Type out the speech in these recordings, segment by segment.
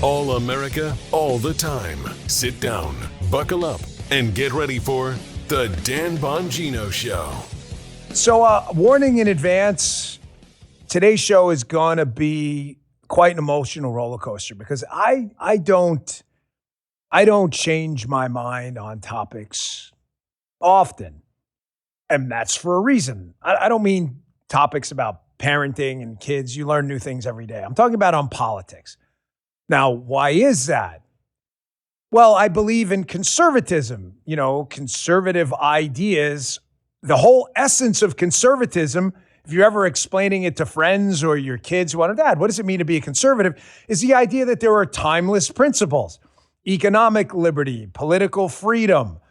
All America, all the time. Sit down, buckle up, and get ready for The Dan Bongino Show. So, warning in advance, today's show is going to be quite an emotional roller coaster because I don't change my mind on topics often. And that's for a reason. I don't mean topics about parenting and kids. You learn new things every day. I'm talking about on politics. Now, why is that? Well, I believe in conservatism, conservative ideas. The whole essence of conservatism, if you're ever explaining it to friends or your kids who want to, Dad, what does it mean to be a conservative? Is the idea that there are timeless principles, economic liberty, political freedom,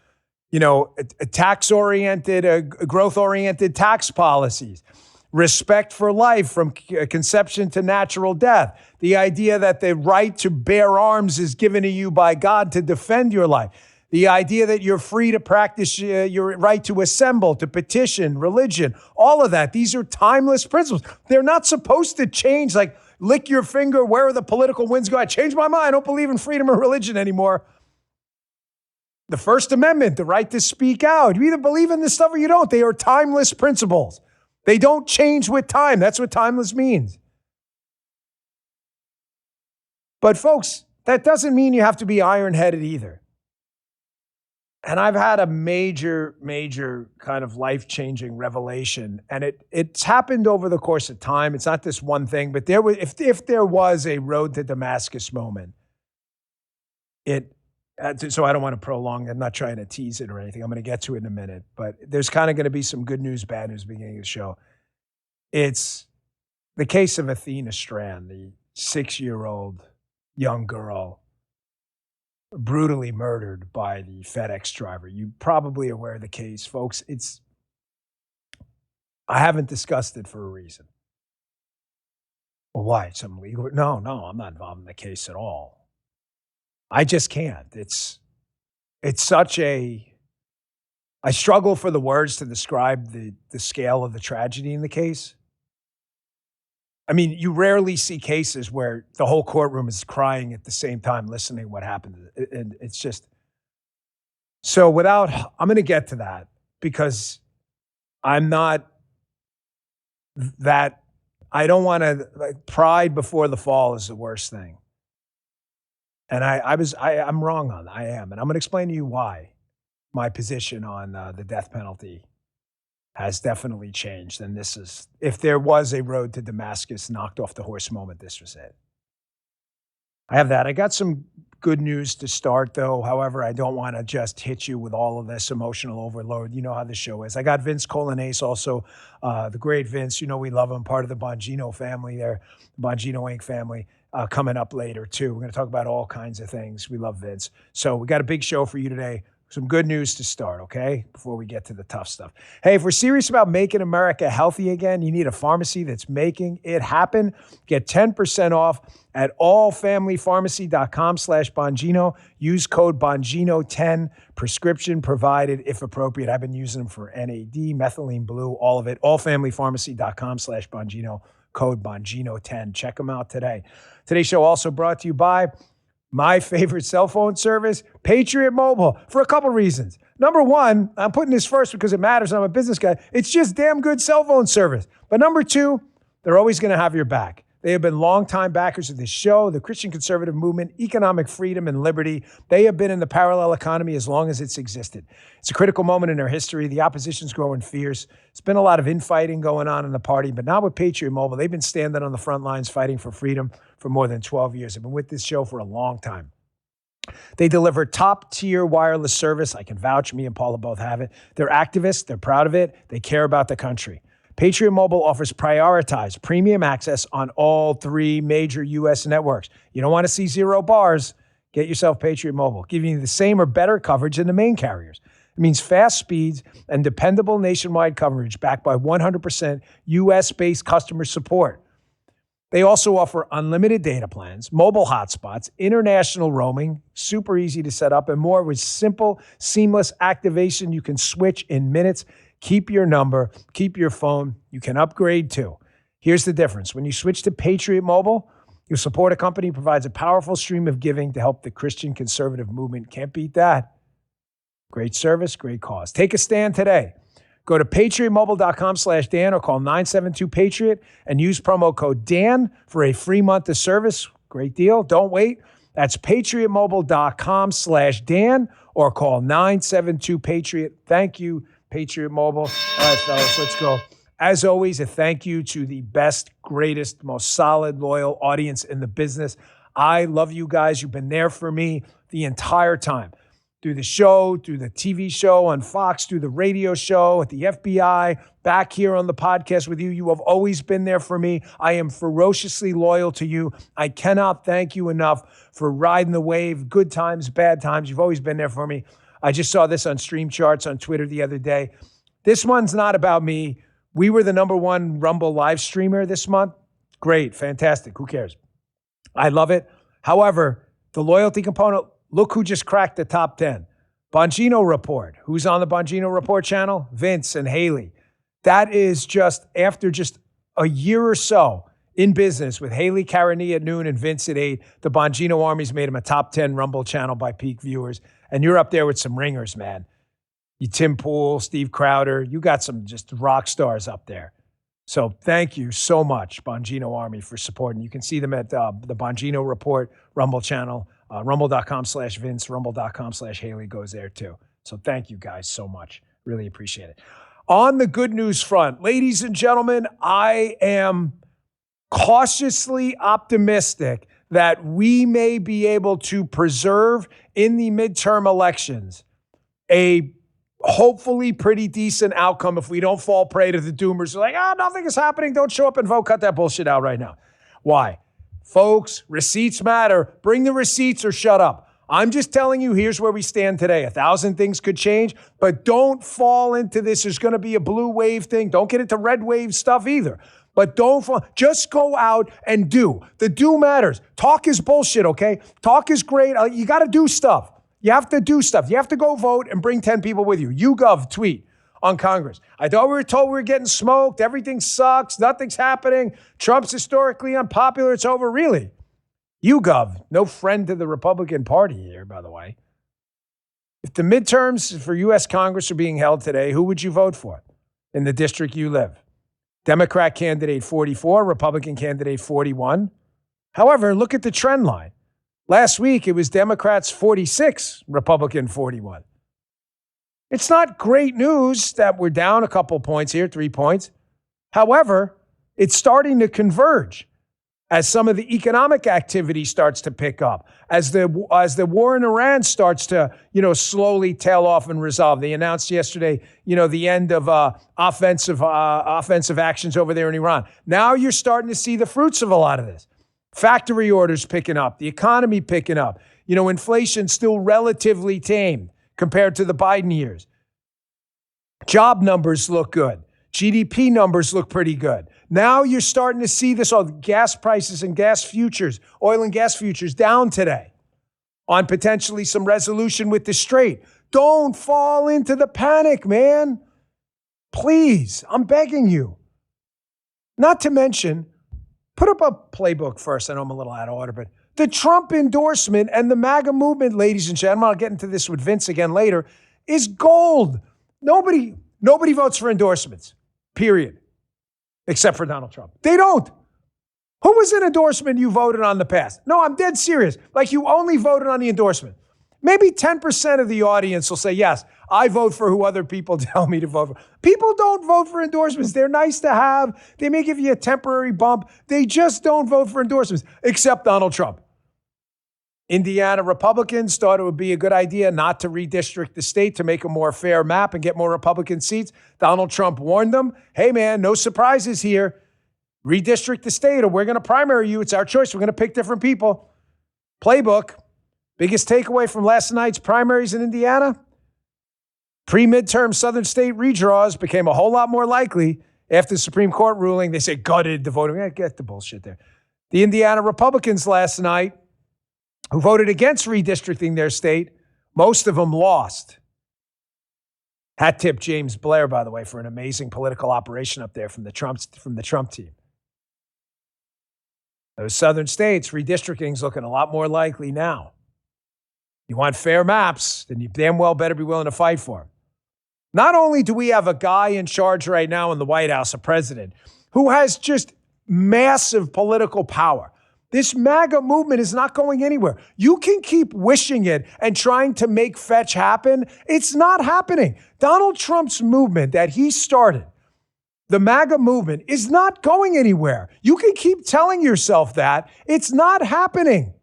tax-oriented, growth-oriented tax policies, respect for life from conception to natural death, the idea that the right to bear arms is given to you by God to defend your life, the idea that you're free to practice your right to assemble, to petition, religion, all of that. These are timeless principles. They're not supposed to change, like lick your finger, where are the political winds go? I changed my mind. I don't believe in freedom of religion anymore. The First Amendment, the right to speak out. You either believe in this stuff or you don't. They are timeless principles. They don't change with time. That's what timeless means. But folks, that doesn't mean you have to be iron-headed either. And I've had a major, major kind of life-changing revelation. And it's happened over the course of time. It's not this one thing, but if there was a road to Damascus moment, so I don't want to prolong. I'm not trying to tease it or anything. I'm going to get to it in a minute. But there's kind of going to be some good news, bad news beginning of the show. It's the case of Athena Strand, the 6-year-old young girl brutally murdered by the FedEx driver. You probably are aware of the case, folks. I haven't discussed it for a reason. Well, why? Some legal? No, I'm not involved in the case at all. I just can't. It's such I struggle for the words to describe the scale of the tragedy in the case. I mean, you rarely see cases where the whole courtroom is crying at the same time listening to what happened. And it's just, so I'm going to get to that because I'm not that, I don't want to, pride before the fall is the worst thing. And I'm wrong on that. I am. And I'm going to explain to you why my position on the death penalty has definitely changed. And if there was a road to Damascus knocked off the horse moment, this was it. I have that. I got some good news to start, though. However, I don't want to just hit you with all of this emotional overload. You know how the show is. I got Vince Colonnese, also the great Vince. We love him, part of the Bongino family there, the Bongino Inc. family. Coming up later, too. We're going to talk about all kinds of things. We love Vince. So we got a big show for you today. Some good news to start, okay? Before we get to the tough stuff. Hey, if we're serious about making America healthy again, you need a pharmacy that's making it happen. Get 10% off at allfamilypharmacy.com/Bongino. Use code Bongino10. Prescription provided if appropriate. I've been using them for NAD, methylene blue, all of it. Allfamilypharmacy.com/Bongino. Code Bongino10. Check them out today. Today's show also brought to you by my favorite cell phone service, Patriot Mobile, for a couple reasons. Number one, I'm putting this first because it matters. I'm a business guy. It's just damn good cell phone service. But number two, they're always going to have your back. They have been longtime backers of this show, the Christian conservative movement, economic freedom and liberty. They have been in the parallel economy as long as it's existed. It's a critical moment in our history. The opposition's growing fierce. It's been a lot of infighting going on in the party, but not with Patriot Mobile. They've been standing on the front lines fighting for freedom for more than 12 years. They've been with this show for a long time. They deliver top-tier wireless service. I can vouch. Me and Paula both have it. They're activists. They're proud of it. They care about the country. Patriot Mobile offers prioritized premium access on all 3 major U.S. networks. You don't want to see 0 bars? Get yourself Patriot Mobile, giving you the same or better coverage than the main carriers. It means fast speeds and dependable nationwide coverage backed by 100% U.S.-based customer support. They also offer unlimited data plans, mobile hotspots, international roaming, super easy to set up, and more with simple, seamless activation. You can switch in minutes. Keep your number, keep your phone. You can upgrade too. Here's the difference. When you switch to Patriot Mobile, You support a company who provides a powerful stream of giving to help the Christian conservative movement. Can't beat that. Great service, great cause. Take a stand today. Go to patriotmobile.com/Dan or call 972-PATRIOT and use promo code Dan for a free month of service. Great deal. Don't wait. That's patriotmobile.com/Dan or call 972-PATRIOT. Thank you, Patriot Mobile. All right, fellas, let's go. As always, a thank you to the best, greatest, most solid, loyal audience in the business. I love you guys. You've been there for me the entire time. Through the show, through the TV show on Fox, through the radio show, at the FBI, back here on the podcast with you. You have always been there for me. I am ferociously loyal to you. I cannot thank you enough for riding the wave, good times, bad times. You've always been there for me. I just saw this on Stream Charts on Twitter the other day. This one's not about me. We were the #1 Rumble live streamer this month. Great, fantastic. Who cares? I love it. However, the loyalty component, look who just cracked the top 10. Bongino Report. Who's on the Bongino Report channel? Vince and Haley. That is just after just a year or so in business with Haley Carani at noon and Vince at 8. The Bongino Army's made him a top 10 Rumble channel by peak viewers. And you're up there with some ringers, man. You Tim Pool, Steve Crowder. You got some just rock stars up there. So thank you so much, Bongino Army, for supporting. You can see them at the Bongino Report Rumble channel. Rumble.com/Vince, rumble.com/Haley goes there too. So thank you guys so much. Really appreciate it. On the good news front, ladies and gentlemen, I am cautiously optimistic that we may be able to preserve in the midterm elections a hopefully pretty decent outcome if we don't fall prey to the doomers. They're like, nothing is happening. Don't show up and vote. Cut that bullshit out right now. Why? Folks, receipts matter. Bring the receipts or shut up. I'm just telling you, here's where we stand today. 1,000 things could change, but don't fall into this. There's going to be a blue wave thing. Don't get into red wave stuff either. But don't fall. Just go out and do. The do matters. Talk is bullshit, okay? Talk is great. You got to do stuff. You have to do stuff. You have to go vote and bring 10 people with you. YouGov tweet on Congress. I thought we were told we were getting smoked. Everything sucks. Nothing's happening. Trump's historically unpopular. It's over. Really? YouGov, no friend to the Republican Party here, by the way. If the midterms for U.S. Congress are being held today, who would you vote for in the district you live? Democrat candidate 44, Republican candidate 41. However, look at the trend line. Last week, it was Democrats 46, Republican 41. It's not great news that we're down a couple points here, 3 points. However, it's starting to converge as some of the economic activity starts to pick up, as the war in Iran starts to, slowly tail off and resolve. They announced yesterday, the end of offensive actions over there in Iran. Now you're starting to see the fruits of a lot of this. Factory orders picking up, the economy picking up. Inflation still relatively tame compared to the Biden years. Job numbers look good. GDP numbers look pretty good. Now you're starting to see this, gas prices and gas futures, oil and gas futures down today on potentially some resolution with the Strait. Don't fall into the panic, man. Please, I'm begging you. Not to mention, put up a playbook first. I know I'm a little out of order, but the Trump endorsement and the MAGA movement, ladies and gentlemen, I'll get into this with Vince again later, is gold. Nobody votes for endorsements, period, except for Donald Trump. They don't. Who was an endorsement you voted on in the past? No, I'm dead serious. Like you only voted on the endorsement. Maybe 10% of the audience will say, yes, I vote for who other people tell me to vote for. People don't vote for endorsements. They're nice to have. They may give you a temporary bump. They just don't vote for endorsements, except Donald Trump. Indiana Republicans thought it would be a good idea not to redistrict the state to make a more fair map and get more Republican seats. Donald Trump warned them, hey, man, no surprises here. Redistrict the state or we're going to primary you. It's our choice. We're going to pick different people. Playbook. Biggest takeaway from last night's primaries in Indiana? Pre-midterm Southern state redraws became a whole lot more likely after the Supreme Court ruling. They say gutted the voting. Get the bullshit there. The Indiana Republicans last night, who voted against redistricting their state, most of them lost. Hat tip James Blair, by the way, for an amazing political operation up there from the Trump team. Those southern states, redistricting is looking a lot more likely now. You want fair maps, then you damn well better be willing to fight for them. Not only do we have a guy in charge right now in the White House, a president, who has just massive political power. This MAGA movement is not going anywhere. You can keep wishing it and trying to make fetch happen. It's not happening. Donald Trump's movement that he started, the MAGA movement, is not going anywhere. You can keep telling yourself that. It's not happening.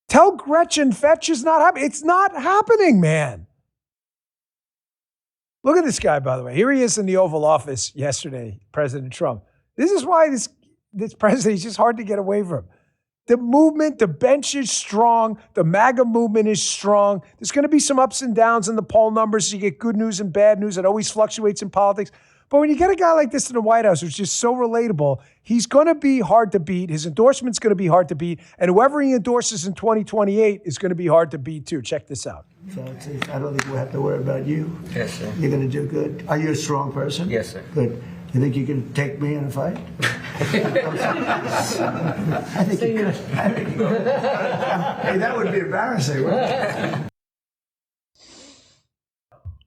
Tell Gretchen fetch is not happening. It's not happening, man. Look at this guy, by the way. Here he is in the Oval Office yesterday, President Trump. This is why this president is just hard to get away from. The movement, the bench is strong. The MAGA movement is strong. There's going to be some ups and downs in the poll numbers. So you get good news and bad news. It always fluctuates in politics. But when you get a guy like this in the White House who's just so relatable, he's going to be hard to beat. His endorsement's going to be hard to beat. And whoever he endorses in 2028 is going to be hard to beat, too. Check this out. So I don't think we'll have to worry about you. Yes, sir. You're going to do good. Are you a strong person? Yes, sir. Good. You think you can take me in a fight? I think you could. Hey, that would be embarrassing, wouldn't it?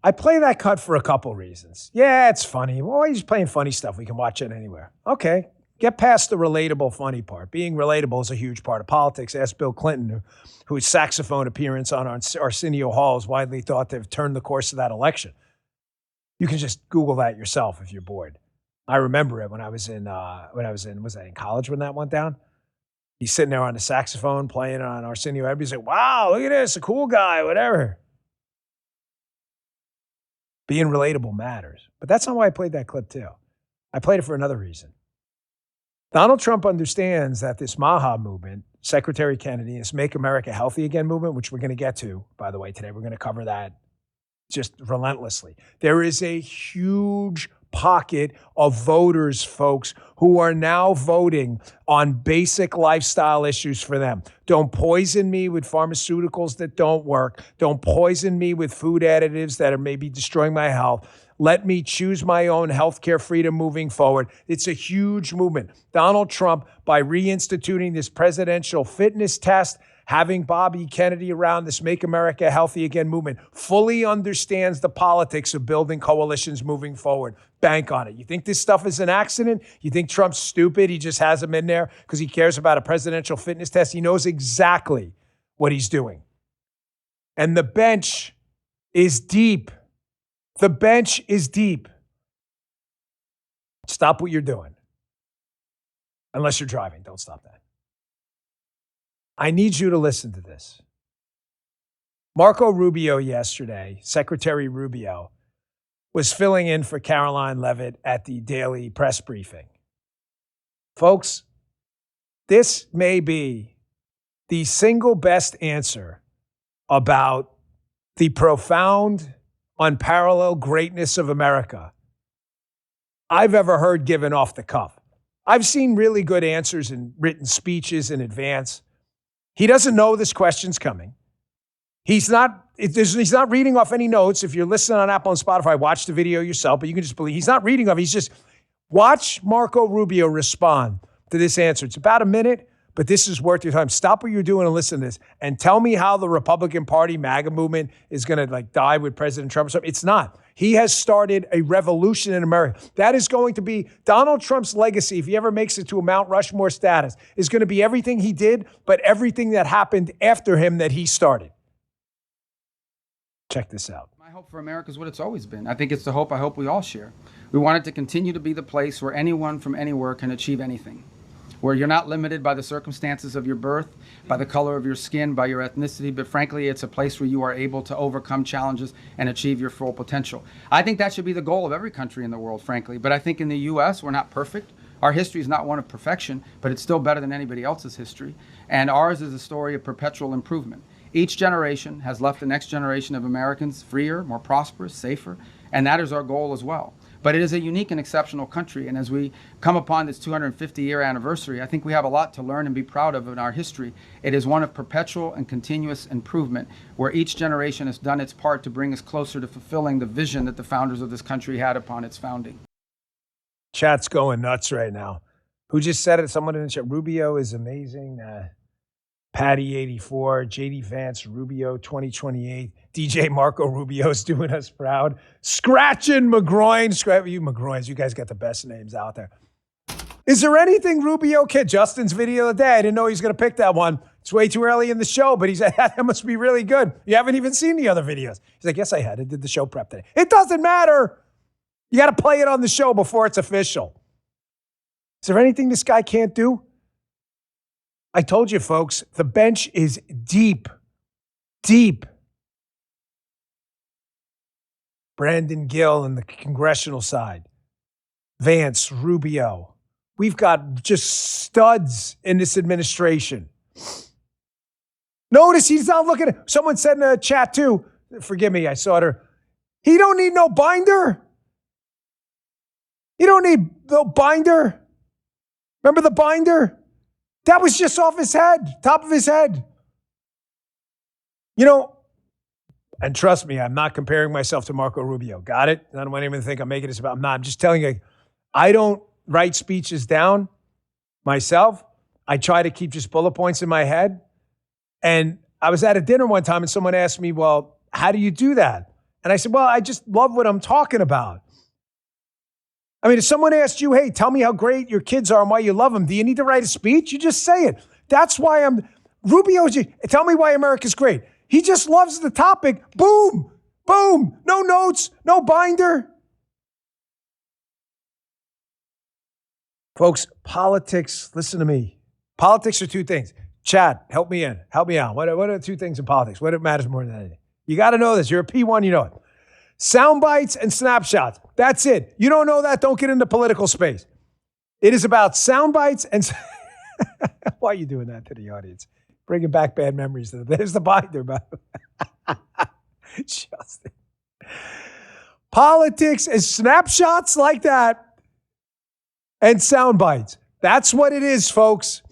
I play that cut for a couple reasons. Yeah, it's funny. Well, he's playing funny stuff. We can watch it anywhere. Okay. Get past the relatable funny part. Being relatable is a huge part of politics. Ask Bill Clinton, whose saxophone appearance on Arsenio Hall is widely thought to have turned the course of that election. You can just Google that yourself if you're bored. I remember it when I was in was that in college when that went down? He's sitting there on the saxophone playing on Arsenio. Everybody's like, wow, look at this, a cool guy, whatever. Being relatable matters. But that's not why I played that clip too. I played it for another reason. Donald Trump understands that this MAHA movement, Secretary Kennedy, this Make America Healthy Again movement, which we're going to get to, by the way, today, we're going to cover that just relentlessly. There is a huge pocket of voters, folks, who are now voting on basic lifestyle issues for them. Don't poison me with pharmaceuticals that don't work. Don't poison me with food additives that are maybe destroying my health. Let me choose my own healthcare freedom moving forward. It's a huge movement. Donald Trump, by reinstituting this presidential fitness test, having Bobby Kennedy around this Make America Healthy Again movement, fully understands the politics of building coalitions moving forward. Bank on it. You think this stuff is an accident? You think Trump's stupid? He just has him in there because he cares about a presidential fitness test? He knows exactly what he's doing. And the bench is deep. The bench is deep. Stop what you're doing. Unless you're driving, don't stop that. I need you to listen to this. Marco Rubio yesterday, Secretary Rubio, was filling in for Caroline Leavitt at the daily press briefing. Folks, this may be the single best answer about the profound, unparalleled greatness of America I've ever heard given off the cuff. I've seen really good answers in written speeches in advance. He doesn't know this question's coming. He's not reading off any notes. If you're listening on Apple and Spotify, watch the video yourself, but you can just believe he's not reading off. He's just watch Marco Rubio respond to this answer. It's about a minute, but this is worth your time. Stop what you're doing and listen to this and tell me how the Republican Party MAGA movement is going to die with President Trump or something. It's not. He has started a revolution in America. That is going to be Donald Trump's legacy, if he ever makes it to a Mount Rushmore status, is going to be everything he did, but everything that happened after him that he started. Check this out. My hope for America is what it's always been. I think it's the hope I hope we all share. We want it to continue to be the place where anyone from anywhere can achieve anything, where you're not limited by the circumstances of your birth, by the color of your skin, by your ethnicity, but frankly, it's a place where you are able to overcome challenges and achieve your full potential. I think that should be the goal of every country in the world, frankly. But I think in the U.S., we're not perfect. Our history is not one of perfection, but it's still better than anybody else's history. And ours is a story of perpetual improvement. Each generation has left the next generation of Americans freer, more prosperous, safer, and that is our goal as well. But it is a unique and exceptional country, and as we come upon this 250-year anniversary, I think we have a lot to learn and be proud of in our history. It is one of perpetual and continuous improvement, where each generation has done its part to bring us closer to fulfilling the vision that the founders of this country had upon its founding. Chat's going nuts right now. Who just said it? Someone in the chat. Rubio is amazing. Patty 84, JD Vance, Rubio 2028. DJ Marco Rubio's doing us proud. Scratching McGroin. You McGroins, you guys got the best names out there. Is there anything Rubio kid? Justin's video of the day. I didn't know he was going to pick that one. It's way too early in the show, but he said that must be really good. You haven't even seen the other videos. He's like, yes, I had. I did the show prep today. It doesn't matter. You got to play it on the show before it's official. Is there anything this guy can't do? I told you, folks, the bench is deep. Deep. Brandon Gill on the congressional side. Vance, Rubio. We've got just studs in this administration. Notice he's not looking at, someone said in the chat too, forgive me, I saw her. He don't need no binder. He don't need no binder. Remember the binder? That was just off his head, top of his head. You know, and trust me, I'm not comparing myself to Marco Rubio. Got it? I don't want anyone to think I'm making this about, I'm not. I'm just telling you, I don't write speeches down myself. I try to keep just bullet points in my head. And I was at a dinner one time and someone asked me, well, how do you do that? And I said, well, I just love what I'm talking about. I mean, if someone asked you, hey, tell me how great your kids are and why you love them, do you need to write a speech? You just say it. That's why Rubio, tell me why America's great. He just loves the topic. Boom, boom, no notes, no binder. Folks, politics, listen to me. Politics are two things. Chad, help me in. Help me out. What are the two things in politics? What matters more than anything? You got to know this. You're a P1, you know it. Sound bites and snapshots. That's it. You don't know that? Don't get into political space. It is about sound bites and... Why are you doing that to the audience? Bringing back bad memories. There's the binder. Justin. Politics and snapshots like that and sound bites. That's what it is, folks.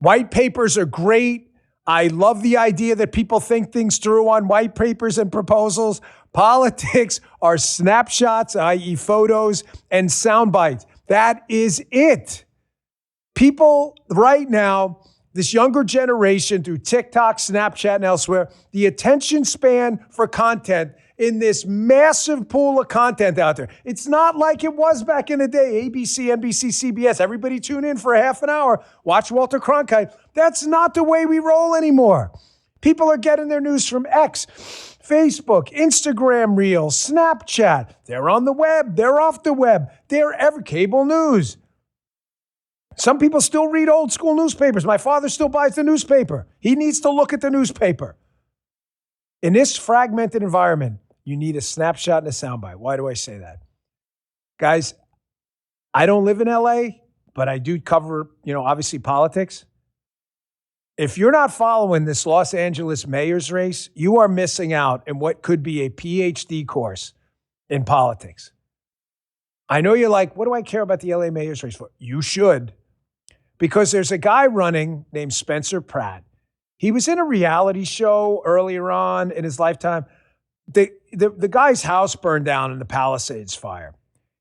White papers are great. I love the idea that people think things through on white papers and proposals. Politics are snapshots, i.e. photos, and sound bites. That is it. People right now, this younger generation through TikTok, Snapchat, and elsewhere, the attention span for content in this massive pool of content out there. It's not like it was back in the day, ABC, NBC, CBS. Everybody tune in for a half an hour, watch Walter Cronkite. That's not the way we roll anymore. People are getting their news from X, Facebook, Instagram Reels, Snapchat. They're on the web. They're off the web. They're cable news. Some people still read old school newspapers. My father still buys the newspaper. He needs to look at the newspaper. In this fragmented environment, you need a snapshot and a soundbite. Why do I say that? Guys, I don't live in LA, but I do cover, obviously politics. If you're not following this Los Angeles mayor's race, you are missing out in what could be a PhD course in politics. I know you're like, what do I care about the LA mayor's race for? You should, because there's a guy running named Spencer Pratt. He was in a reality show earlier on in his lifetime. The guy's house burned down in the Palisades fire.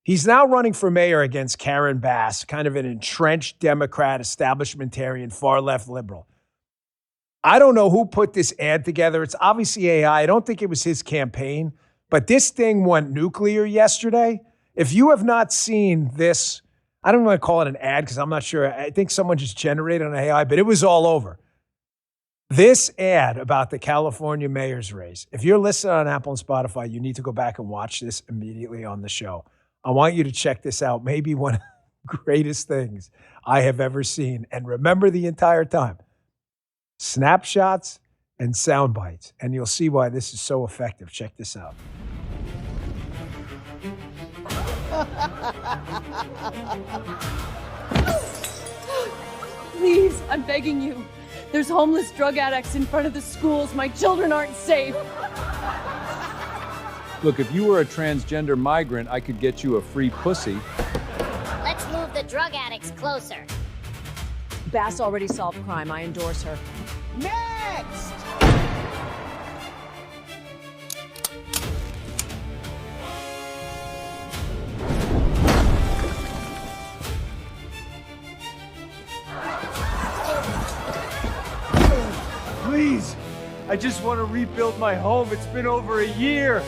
He's now running for mayor against Karen Bass, kind of an entrenched Democrat, establishmentarian, far-left liberal. I don't know who put this ad together. It's obviously AI. I don't think it was his campaign, but this thing went nuclear yesterday. If you have not seen this, I don't want to call it an ad because I'm not sure. I think someone just generated an AI, but it was all over. This ad about the California mayor's race, if you're listening on Apple and Spotify, you need to go back and watch this immediately on the show. I want you to check this out. Maybe one of the greatest things I have ever seen. And remember the entire time, snapshots and sound bites. And you'll see why this is so effective. Check this out. Please, I'm begging you. There's homeless drug addicts in front of the schools. My children aren't safe. Look, if you were a transgender migrant, I could get you a free pussy. Let's move the drug addicts closer. Bass already solved crime. I endorse her. Next! I just want to rebuild my home. It's been over a year.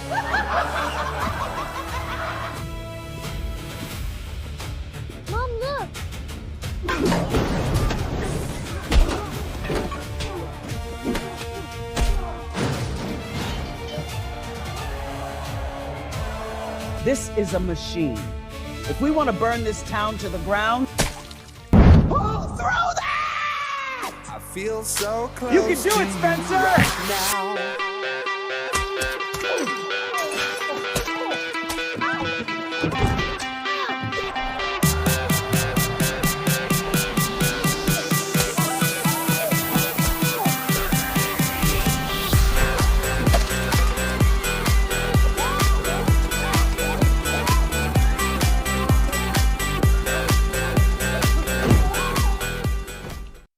Mom, look. This is a machine. If we want to burn this town to the ground, pull through that! I feel so close. You can do it, Spencer! Now.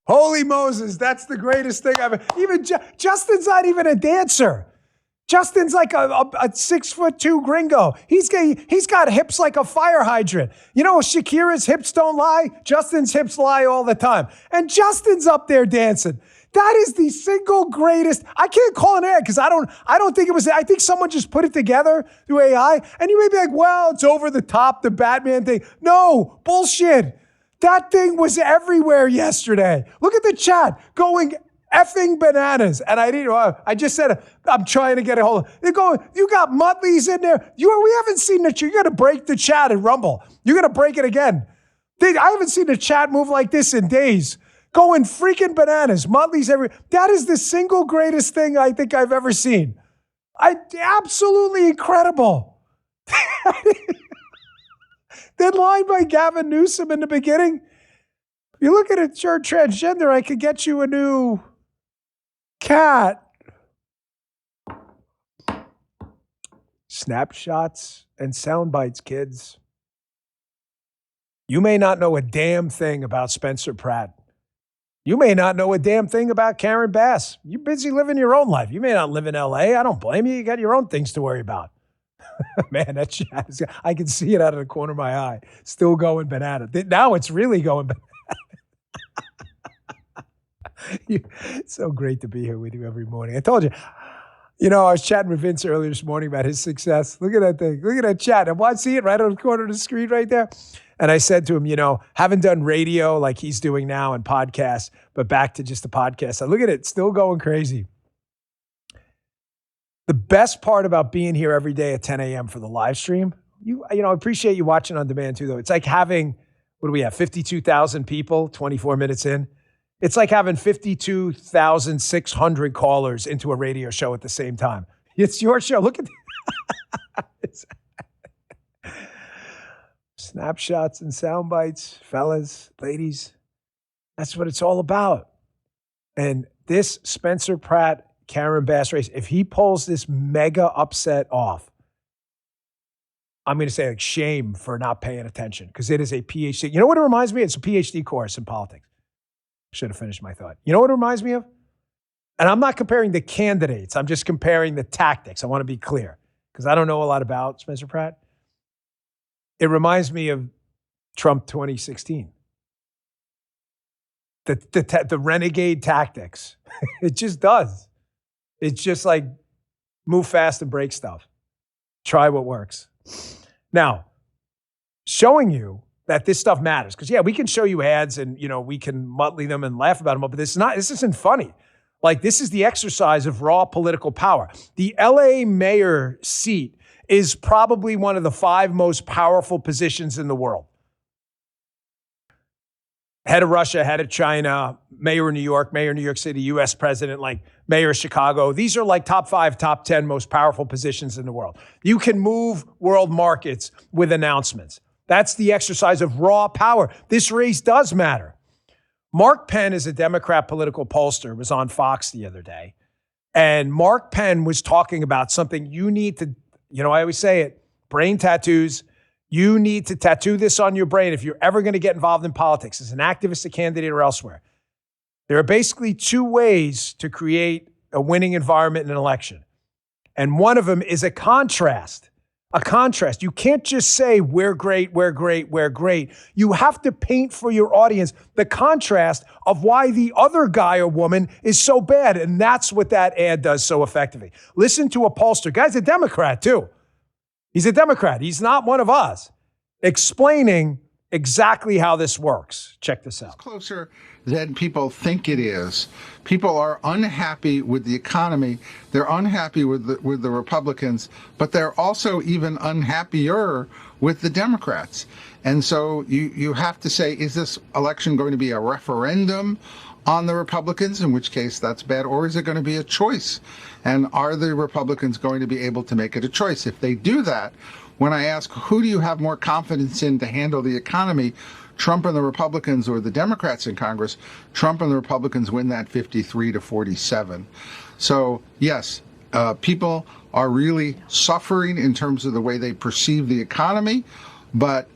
Holy Moses, that's the greatest thing I've ever. Even Justin's not even a dancer. Justin's like a 6'2" gringo. He's got hips like a fire hydrant. You know, Shakira's hips don't lie. Justin's hips lie all the time. And Justin's up there dancing. That is the single greatest. I can't call it an ad because I don't think it was. I think someone just put it together through AI. And you may be like, well, it's over the top, the Batman thing. No, bullshit. That thing was everywhere yesterday. Look at the chat going effing bananas. And I just said, I'm trying to get a hold of. They're going, you got Muttley's in there. We haven't seen the. You got to break the chat and Rumble. You're going to break it again. I haven't seen the chat move like this in days. Going freaking bananas. Muttley's everywhere. That is the single greatest thing I think I've ever seen. Absolutely incredible. That line by Gavin Newsom in the beginning. If you look at it, you're transgender, I could get you a new cat. Snapshots and sound bites, kids. You may not know a damn thing about Spencer Pratt. You may not know a damn thing about Karen Bass. You're busy living your own life. You may not live in LA. I don't blame you. You got your own things to worry about. Man, that chat is, I can see it out of the corner of my eye. Still going banana. Now it's really going banana. It's so great to be here with you every morning. I told you, I was chatting with Vince earlier this morning about his success. Look at that thing. Look at that chat. I see it right on the corner of the screen right there. And I said to him, haven't done radio like he's doing now and podcasts, but back to just the podcast. I look at it, still going crazy. The best part about being here every day at 10 a.m. for the live stream, I appreciate you watching on demand too, though. It's like having, what do we have, 52,000 people, 24 minutes in? It's like having 52,600 callers into a radio show at the same time. It's your show. Look at snapshots and sound bites, fellas, ladies. That's what it's all about. And this Spencer Pratt, Karen Bass race, if he pulls this mega upset off, I'm going to say shame for not paying attention because it is a PhD. You know what it reminds me of? It's a PhD course in politics. Should have finished my thought. You know what it reminds me of? And I'm not comparing the candidates. I'm just comparing the tactics. I want to be clear because I don't know a lot about Spencer Pratt. It reminds me of Trump 2016. The renegade tactics. It just does. It's just like move fast and break stuff. Try what works. Now, showing you that this stuff matters. Because, we can show you ads and, we can mutley them and laugh about them, but this isn't funny. Like, this is the exercise of raw political power. The LA mayor seat is probably one of the 5 most powerful positions in the world. Head of Russia, head of China, mayor of New York City, U.S. president, like mayor of Chicago. These are like top 5, top 10 most powerful positions in the world. You can move world markets with announcements. That's the exercise of raw power. This race does matter. Mark Penn is a Democrat political pollster, was on Fox the other day. And Mark Penn was talking about something you need to, I always say it, brain tattoos. You need to tattoo this on your brain if you're ever going to get involved in politics as an activist, a candidate, or elsewhere. There are basically 2 ways to create a winning environment in an election. And one of them is a contrast a contrast. You can't just say, we're great, we're great, we're great. You have to paint for your audience the contrast of why the other guy or woman is so bad. And that's what that ad does so effectively. Listen to a pollster. Guy's a Democrat, too. He's a Democrat. He's not one of us. Explaining exactly how this works. Check this out. It's closer than people think it is. People are unhappy with the economy. They're unhappy with the Republicans, but they're also even unhappier with the Democrats. And so you have to say, is this election going to be a referendum on the Republicans, in which case that's bad, or is it going to be a choice? And are the Republicans going to be able to make it a choice? If they do that, when I ask, who do you have more confidence in to handle the economy, Trump and the Republicans or the Democrats in Congress, Trump and the Republicans win that 53-47. So, yes, people are really suffering in terms of the way they perceive the economy,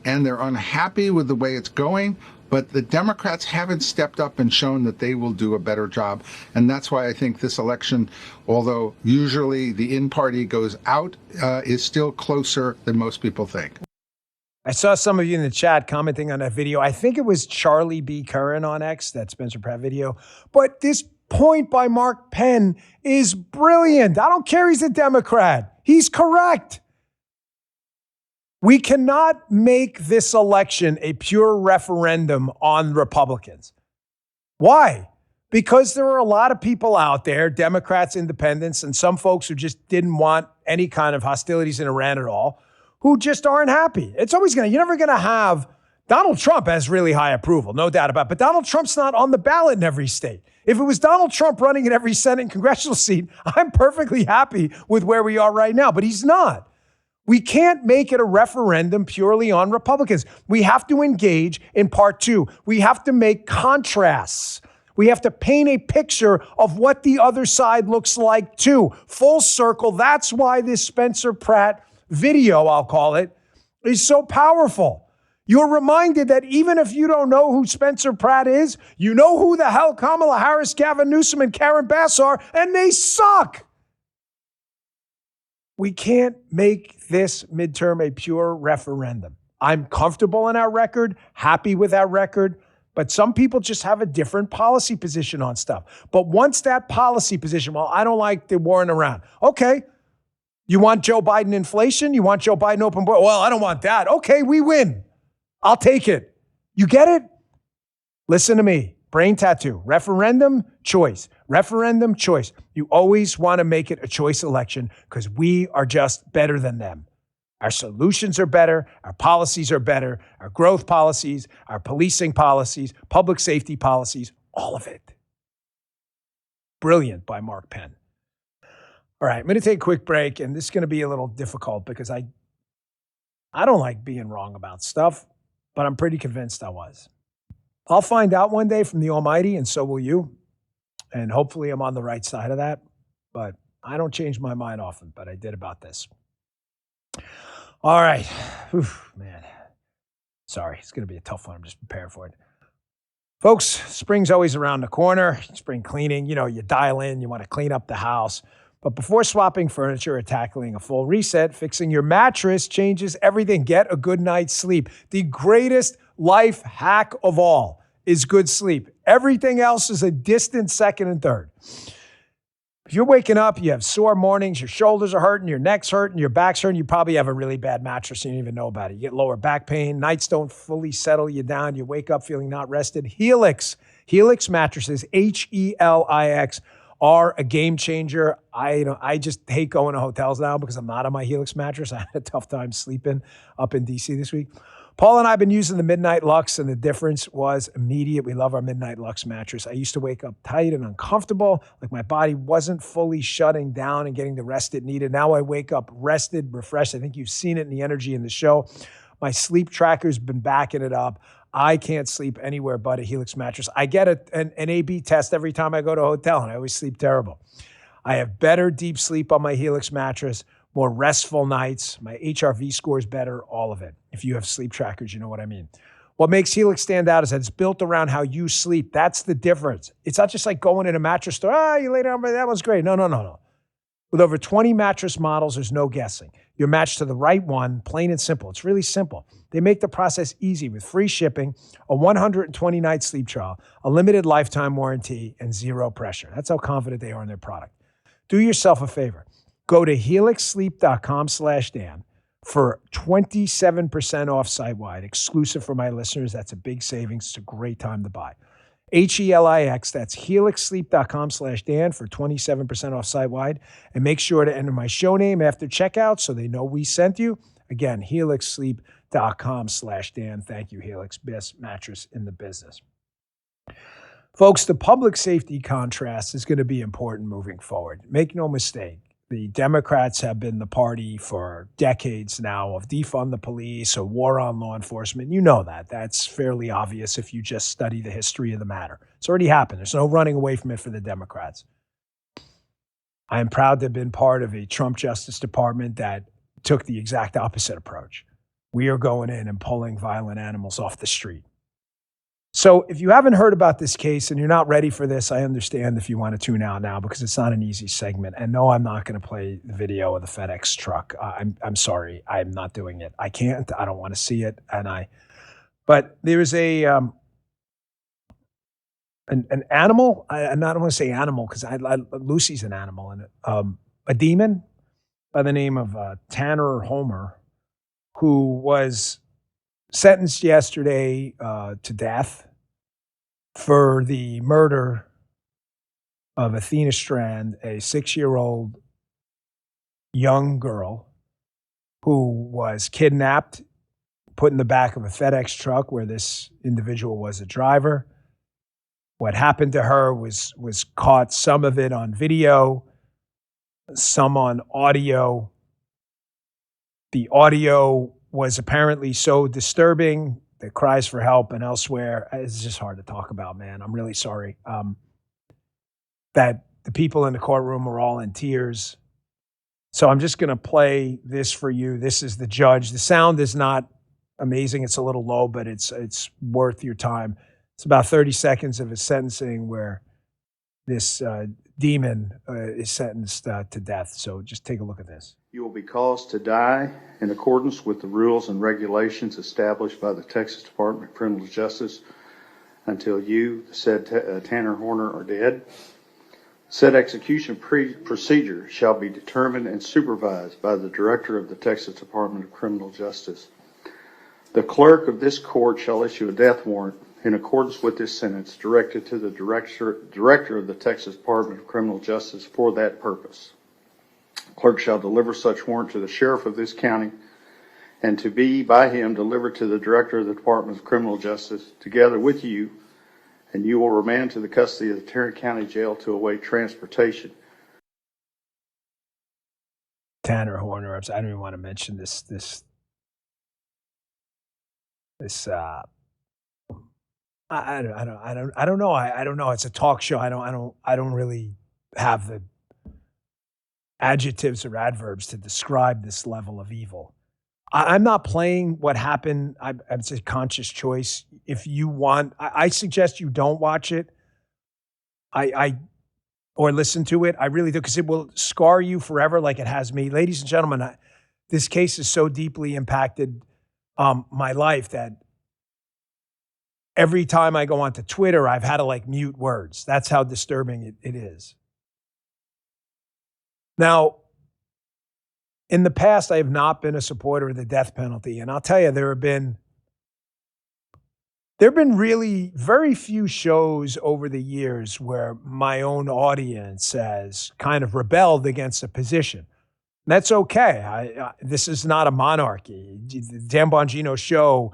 and they're unhappy with the way it's going. But the Democrats haven't stepped up and shown that they will do a better job. And that's why I think this election, although usually the in-party goes out, is still closer than most people think. I saw some of you in the chat commenting on that video. I think it was Charlie B. Curran on X, that Spencer Pratt video. But this point by Mark Penn is brilliant. I don't care he's a Democrat. He's correct. We cannot make this election a pure referendum on Republicans. Why? Because there are a lot of people out there, Democrats, independents, and some folks who just didn't want any kind of hostilities in Iran at all, who just aren't happy. It's always you're never going to have, Donald Trump has really high approval, no doubt about it, but Donald Trump's not on the ballot in every state. If it was Donald Trump running in every Senate and congressional seat, I'm perfectly happy with where we are right now, but he's not. We can't make it a referendum purely on Republicans. We have to engage in part two. We have to make contrasts. We have to paint a picture of what the other side looks like too. Full circle. That's why this Spencer Pratt video, I'll call it, is so powerful. You're reminded that even if you don't know who Spencer Pratt is, you know who the hell Kamala Harris, Gavin Newsom, and Karen Bass are, and they suck. We can't make this midterm a pure referendum. I'm comfortable in our record, happy with our record, but some people just have a different policy position on stuff. But once that policy position, well, I don't like the war in Iran. Okay, you want Joe Biden inflation? You want Joe Biden open border? Well, I don't want that. Okay, we win. I'll take it. You get it? Listen to me. Brain tattoo. Referendum, choice. Referendum, choice. You always want to make it a choice election because we are just better than them. Our solutions are better. Our policies are better. Our growth policies, our policing policies, public safety policies, all of it. Brilliant by Mark Penn. All right, I'm going to take a quick break, and this is going to be a little difficult because I don't like being wrong about stuff, but I'm pretty convinced I was. I'll find out one day from the Almighty, and so will you. And hopefully I'm on the right side of that. But I don't change my mind often, but I did about this. All right. Oof, man. Sorry, it's going to be a tough one. I'm just prepared for it. Folks, spring's always around the corner. Spring cleaning, you dial in, you want to clean up the house. But before swapping furniture or tackling a full reset, fixing your mattress changes everything. Get a good night's sleep. The greatest life hack of all is good sleep. Everything else is a distant second and third. If you're waking up, you have sore mornings, your shoulders are hurting, your neck's hurting, your back's hurting, you probably have a really bad mattress and you don't even know about it. You get lower back pain, nights don't fully settle you down, you wake up feeling not rested. Helix mattresses, Helix, are a game changer. I just hate going to hotels now because I'm not on my Helix mattress. I had a tough time sleeping up in DC this week. Paul and I have been using the Midnight Lux, and the difference was immediate. We love our Midnight Lux mattress. I used to wake up tight and uncomfortable, like my body wasn't fully shutting down and getting the rest it needed. Now I wake up rested, refreshed. I think you've seen it in the energy in the show. My sleep tracker's been backing it up. I can't sleep anywhere but a Helix mattress. I get an A/B test every time I go to a hotel, and I always sleep terrible. I have better deep sleep on my Helix mattress, more restful nights. My HRV score is better, all of it. If you have sleep trackers, you know what I mean. What makes Helix stand out is that it's built around how you sleep. That's the difference. It's not just like going in a mattress store. You lay down, that one's great. No. With over 20 mattress models, there's no guessing. You're matched to the right one, plain and simple. It's really simple. They make the process easy with free shipping, a 120-night sleep trial, a limited lifetime warranty, and zero pressure. That's how confident they are in their product. Do yourself a favor. Go to helixsleep.com/Dan for 27% off site-wide, exclusive for my listeners. That's a big savings. It's a great time to buy. HELIX, that's helixsleep.com/Dan for 27% off site-wide. And make sure to enter my show name after checkout so they know we sent you. Again, helixsleep.com/Dan. Thank you, Helix, best mattress in the business. Folks, the public safety contrast is going to be important moving forward. Make no mistake. The Democrats have been the party for decades now of defund the police, a war on law enforcement. You know that. That's fairly obvious if you just study the history of the matter. It's already happened. There's no running away from it for the Democrats. I am proud to have been part of a Trump Justice Department that took the exact opposite approach. We are going in and pulling violent animals off the street. So if you haven't heard about this case and you're not ready for this, I understand if you want to tune out now because it's not an easy segment. And no, I'm not going to play the video of the FedEx truck. I'm sorry. I'm not doing it. I can't. I don't want to see it. But there is an animal. I don't want to say animal because Lucy's an animal. And a demon by the name of Tanner Homer, who was sentenced yesterday to death for the murder of Athena Strand, a 6-year-old young girl who was kidnapped, put in the back of a FedEx truck where this individual was a driver. What happened to her was caught, some of it on video, some on audio. The audio was apparently so disturbing, the cries for help and elsewhere. It's just hard to talk about, man. I'm really sorry. That the people in the courtroom were all in tears. So I'm just going to play this for you. This is the judge. The sound is not amazing. It's a little low, but it's worth your time. It's about 30 seconds of his sentencing where this demon is sentenced to death. So just take a look at this. You will be caused to die in accordance with the rules and regulations established by the Texas Department of Criminal Justice until you, said Tanner Horner, are dead. Said execution procedure shall be determined and supervised by the Director of the Texas Department of Criminal Justice. The clerk of this court shall issue a death warrant in accordance with this sentence directed to the Director of the Texas Department of Criminal Justice for that purpose. Clerk shall deliver such warrant to the sheriff of this county and to be by him delivered to the Director of the Department of Criminal Justice together with you, and you will remand to the custody of the Tarrant County Jail to await transportation. Tanner Horner, I don't even want to mention this I don't know. I don't know. It's a talk show. I don't really have the adjectives or adverbs to describe this level of evil. I'm not playing what happened. It's a conscious choice. If you want, I suggest you don't watch it. Or listen to it. I really do, because it will scar you forever like it has me. Ladies and gentlemen, this case has so deeply impacted my life that every time I go onto Twitter, I've had to mute words. That's how disturbing it is. Now, in the past, I have not been a supporter of the death penalty. And I'll tell you, there have been really very few shows over the years where my own audience has kind of rebelled against a position. And that's okay. This is not a monarchy. The Dan Bongino show,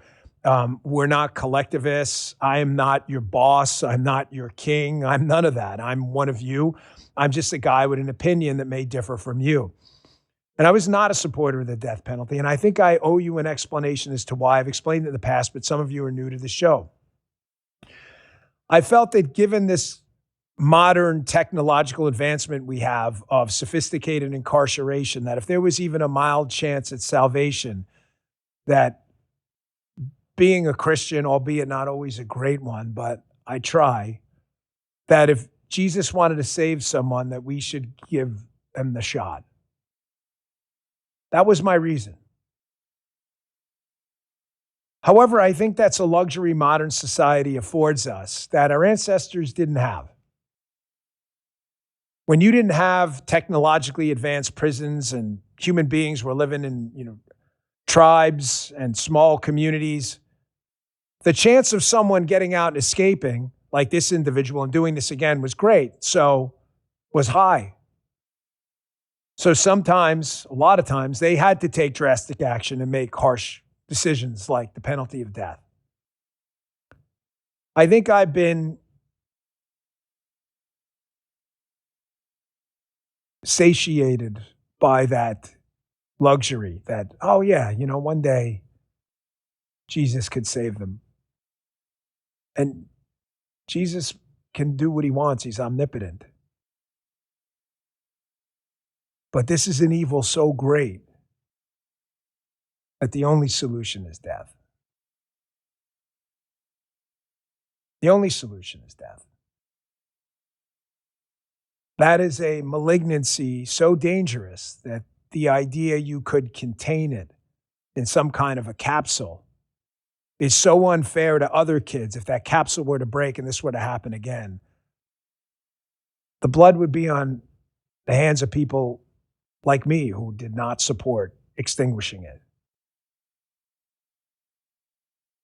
we're not collectivists. I am not your boss. I'm not your king. I'm none of that. I'm one of you. I'm just a guy with an opinion that may differ from you. And I was not a supporter of the death penalty. And I think I owe you an explanation as to why. I've explained it in the past, but some of you are new to the show. I felt that given this modern technological advancement we have of sophisticated incarceration, that if there was even a mild chance at salvation, that being a Christian, albeit not always a great one, but I try, that if Jesus wanted to save someone, that we should give them the shot. That was my reason. However, I think that's a luxury modern society affords us that our ancestors didn't have. When you didn't have technologically advanced prisons and human beings were living in, tribes and small communities, the chance of someone getting out and escaping, like this individual, and doing this again was great. So was high. So sometimes, a lot of times, they had to take drastic action and make harsh decisions like the penalty of death. I think I've been satiated by that luxury that, oh yeah, one day Jesus could save them. And Jesus can do what he wants. He's omnipotent. But this is an evil so great that the only solution is death. The only solution is death. That is a malignancy so dangerous that the idea you could contain it in some kind of a capsule is so unfair to other kids. If that capsule were to break and this were to happen again, the blood would be on the hands of people like me who did not support extinguishing it.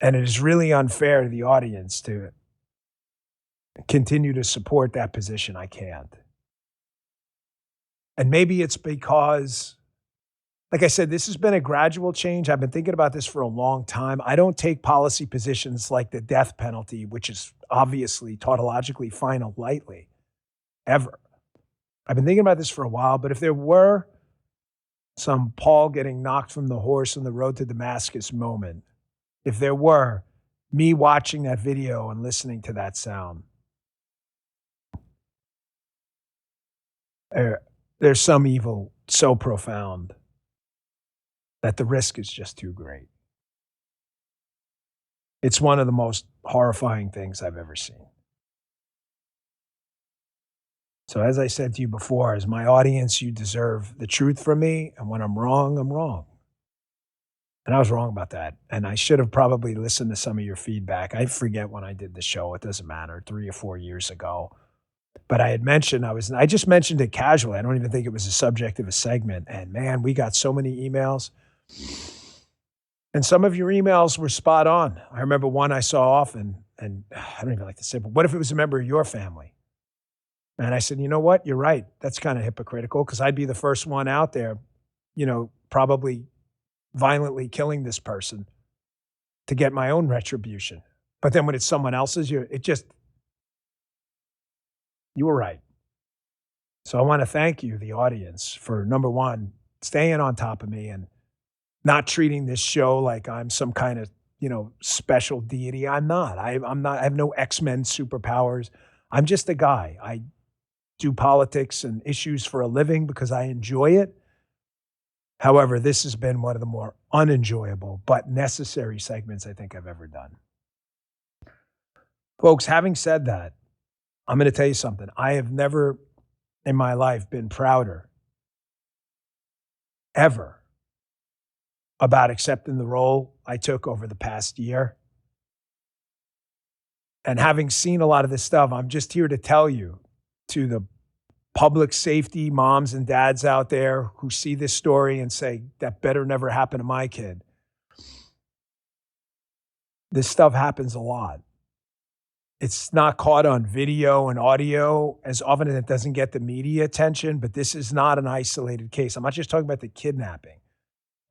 And it is really unfair to the audience to continue to support that position. I can't. And maybe it's because, like I said, this has been a gradual change. I've been thinking about this for a long time. I don't take policy positions like the death penalty, which is obviously tautologically final, lightly, ever. I've been thinking about this for a while, but if there were some Paul getting knocked from the horse on the road to Damascus moment, if there were me watching that video and listening to that sound, there's some evil so profound that the risk is just too great. It's one of the most horrifying things I've ever seen. So as I said to you before, as my audience, you deserve the truth from me, and when I'm wrong, I'm wrong. And I was wrong about that. And I should have probably listened to some of your feedback. I forget when I did the show. It doesn't matter, 3 or 4 years ago. But I had mentioned, I just mentioned it casually. I don't even think it was a subject of a segment. And man, we got so many emails. And some of your emails were spot on. I remember one I saw often, and I don't even like to say, but what if it was a member of your family? And I said, you know what? You're right. That's kind of hypocritical because I'd be the first one out there, probably violently killing this person to get my own retribution. But then when it's someone else's, you were right. So I want to thank you, the audience, for number one, staying on top of me and not treating this show like I'm some kind of, special deity. I'm not. I'm not. I have no X-Men superpowers. I'm just a guy. I do politics and issues for a living because I enjoy it. However, this has been one of the more unenjoyable but necessary segments I think I've ever done. Folks, having said that, I'm going to tell you something. I have never in my life been prouder, ever, about accepting the role I took over the past year. And having seen a lot of this stuff, I'm just here to tell you, to the public safety moms and dads out there who see this story and say, that better never happen to my kid. This stuff happens a lot. It's not caught on video and audio as often, and it doesn't get the media attention, but this is not an isolated case. I'm not just talking about the kidnapping.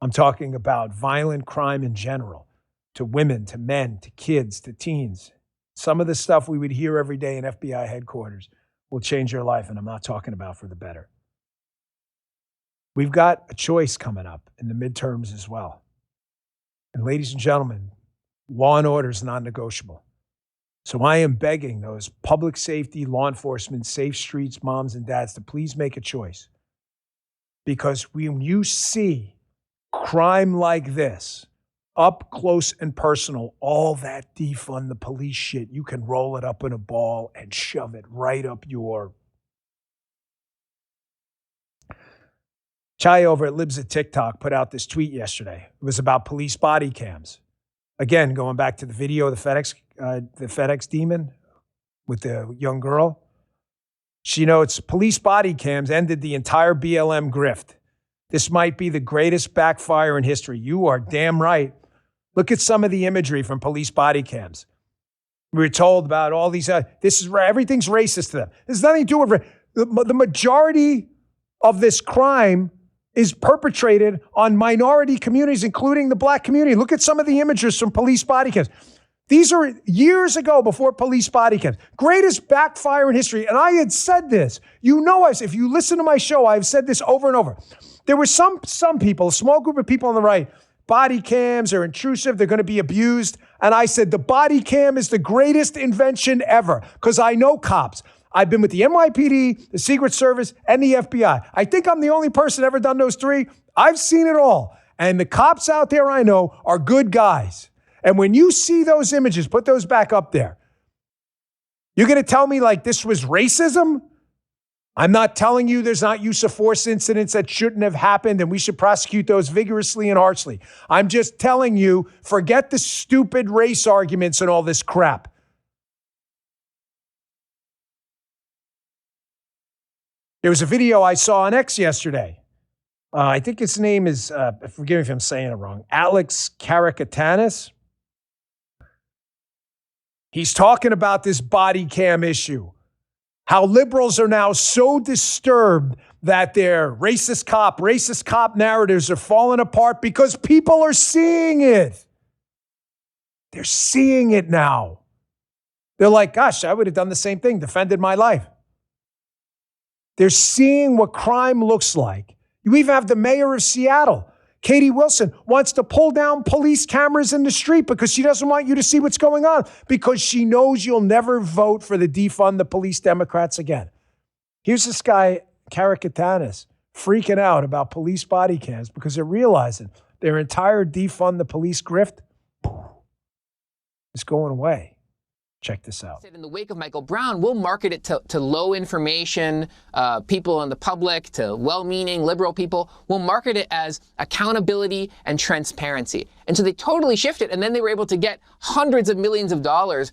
I'm talking about violent crime in general, to women, to men, to kids, to teens. Some of the stuff we would hear every day in FBI headquarters will change your life, and I'm not talking about for the better. We've got a choice coming up in the midterms as well. And ladies and gentlemen, law and order is non-negotiable. So I am begging those public safety, law enforcement, safe streets, moms and dads to please make a choice. Because when you see crime like this, up close and personal, all that defund the police shit, you can roll it up in a ball and shove it right up your Chai over at Libs at TikTok put out this tweet yesterday. It was about police body cams. Again, going back to the video of the FedEx demon with the young girl. She notes police body cams ended the entire BLM grift. This might be the greatest backfire in history. You are damn right. Look at some of the imagery from police body cams. We were told about all these, everything's racist to them. There's nothing to do with the majority of this crime is perpetrated on minority communities, including the black community. Look at some of the images from police body cams. These are years ago before police body cams. Greatest backfire in history. And I had said this. You know, if you listen to my show, I've said this over and over. There were some people, a small group of people on the right, body cams are intrusive, they're going to be abused. And I said, the body cam is the greatest invention ever because I know cops. I've been with the NYPD, the Secret Service, and the FBI. I think I'm the only person ever done those three. I've seen it all. And the cops out there I know are good guys. And when you see those images, put those back up there. You're going to tell me like this was racism? I'm not telling you there's not use of force incidents that shouldn't have happened and we should prosecute those vigorously and harshly. I'm just telling you, forget the stupid race arguments and all this crap. There was a video I saw on X yesterday. I think his name is, forgive me if I'm saying it wrong, Alex Karakatanis. He's talking about this body cam issue. How liberals are now so disturbed that their racist cop narratives are falling apart because people are seeing it. They're seeing it now. They're like, gosh, I would have done the same thing, defended my life. They're seeing what crime looks like. You even have the mayor of Seattle, Katie Wilson, wants to pull down police cameras in the street because she doesn't want you to see what's going on because she knows you'll never vote for the defund the police Democrats again. Here's this guy, Karakatanis, freaking out about police body cams because they're realizing their entire defund the police grift is going away. Check this out. In the wake of Michael Brown, we'll market it to low information people in the public, to well-meaning liberal people. We'll market it as accountability and transparency. And so they totally shifted, and then they were able to get hundreds of millions of dollars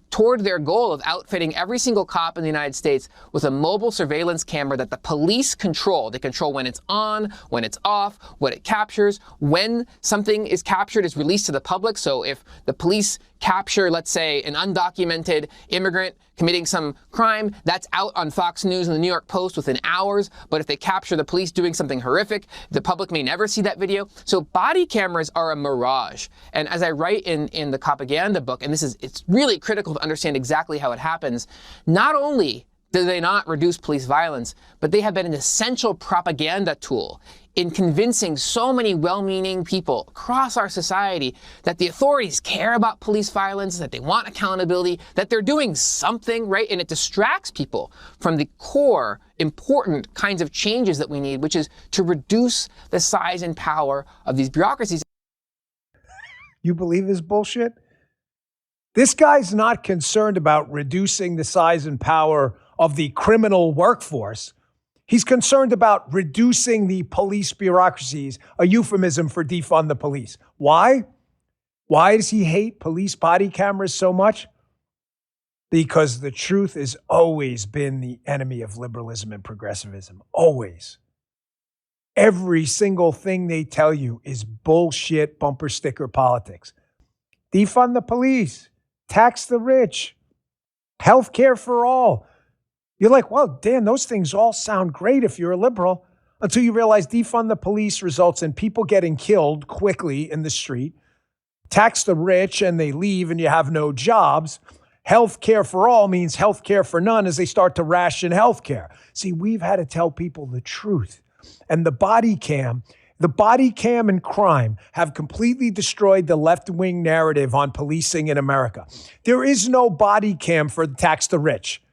toward their goal of outfitting every single cop in the United States with a mobile surveillance camera that the police control. They control when it's on, when it's off, what it captures, when something is captured is released to the public. So if the police capture, let's say, an undocumented immigrant committing some crime, that's out on Fox News and the New York Post within hours. But if they capture the police doing something horrific, the public may never see that video. So body cameras are a mirage. And as I write in the propaganda book, and it's really critical to understand exactly how it happens, not only do they not reduce police violence, but they have been an essential propaganda tool in convincing so many well-meaning people across our society that the authorities care about police violence, that they want accountability, that they're doing something, right? And it distracts people from the core, important kinds of changes that we need, which is to reduce the size and power of these bureaucracies. You believe this bullshit? This guy's not concerned about reducing the size and power of the criminal workforce. He's concerned about reducing the police bureaucracies, a euphemism for defund the police. Why? Why does he hate police body cameras so much? Because the truth has always been the enemy of liberalism and progressivism. Always. Every single thing they tell you is bullshit bumper sticker politics. Defund the police, tax the rich, healthcare for all. You're like, well, Dan, those things all sound great if you're a liberal, until you realize defund the police results in people getting killed quickly in the street, tax the rich and they leave and you have no jobs. Healthcare for all means healthcare for none as they start to ration healthcare. See, we've had to tell people the truth. And the body cam and crime have completely destroyed the left-wing narrative on policing in America. There is no body cam for tax the rich.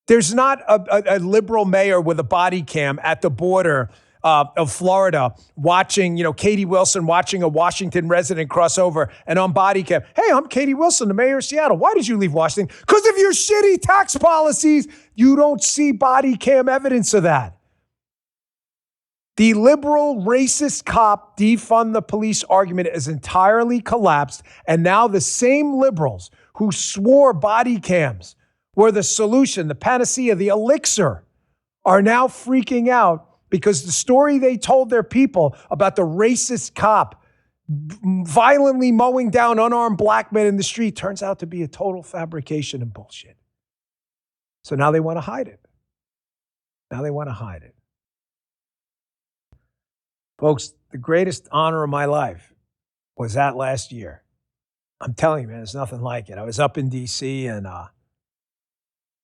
There's not a liberal mayor with a body cam at the border of Florida watching, Katie Wilson watching a Washington resident cross over and on body cam. Hey, I'm Katie Wilson, the mayor of Seattle. Why did you leave Washington? Because of your shitty tax policies. You don't see body cam evidence of that. The liberal racist cop defund the police argument has entirely collapsed. And now the same liberals who swore body cams were the solution, the panacea, the elixir, are now freaking out because the story they told their people about the racist cop violently mowing down unarmed black men in the street turns out to be a total fabrication and bullshit. So now they want to hide it. Folks, the greatest honor of my life was that last year. I'm telling you, man, there's nothing like it. I was up in D.C. and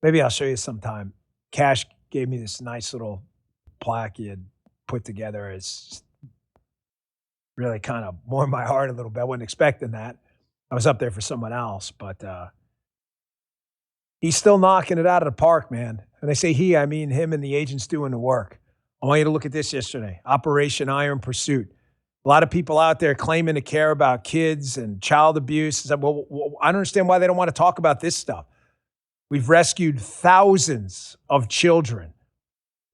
maybe I'll show you sometime. Cash gave me this nice little plaque he had put together. It's really kind of warmed my heart a little bit. I wasn't expecting that. I was up there for someone else, but he's still knocking it out of the park, man. And I say he, I mean him and the agents doing the work. I want you to look at this yesterday. Operation Iron Pursuit. A lot of people out there claiming to care about kids and child abuse. Well, I don't understand why they don't want to talk about this stuff. We've rescued thousands of children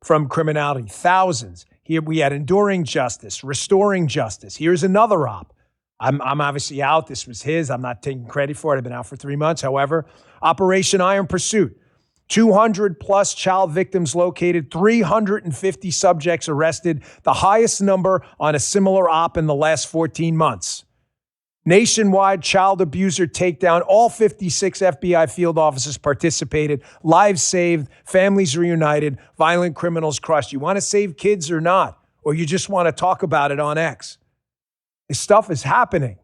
from criminality, thousands. Here we had enduring justice, restoring justice. Here's another op. I'm obviously out. This was his. I'm not taking credit for it. I've been out for 3 months. However, Operation Iron Pursuit. 200 plus child victims located, 350 subjects arrested, the highest number on a similar op in the last 14 months. Nationwide child abuser takedown. All 56 FBI field officers participated. Lives saved. Families reunited. Violent criminals crushed. You want to save kids or not? Or you just want to talk about it on X? This stuff is happening.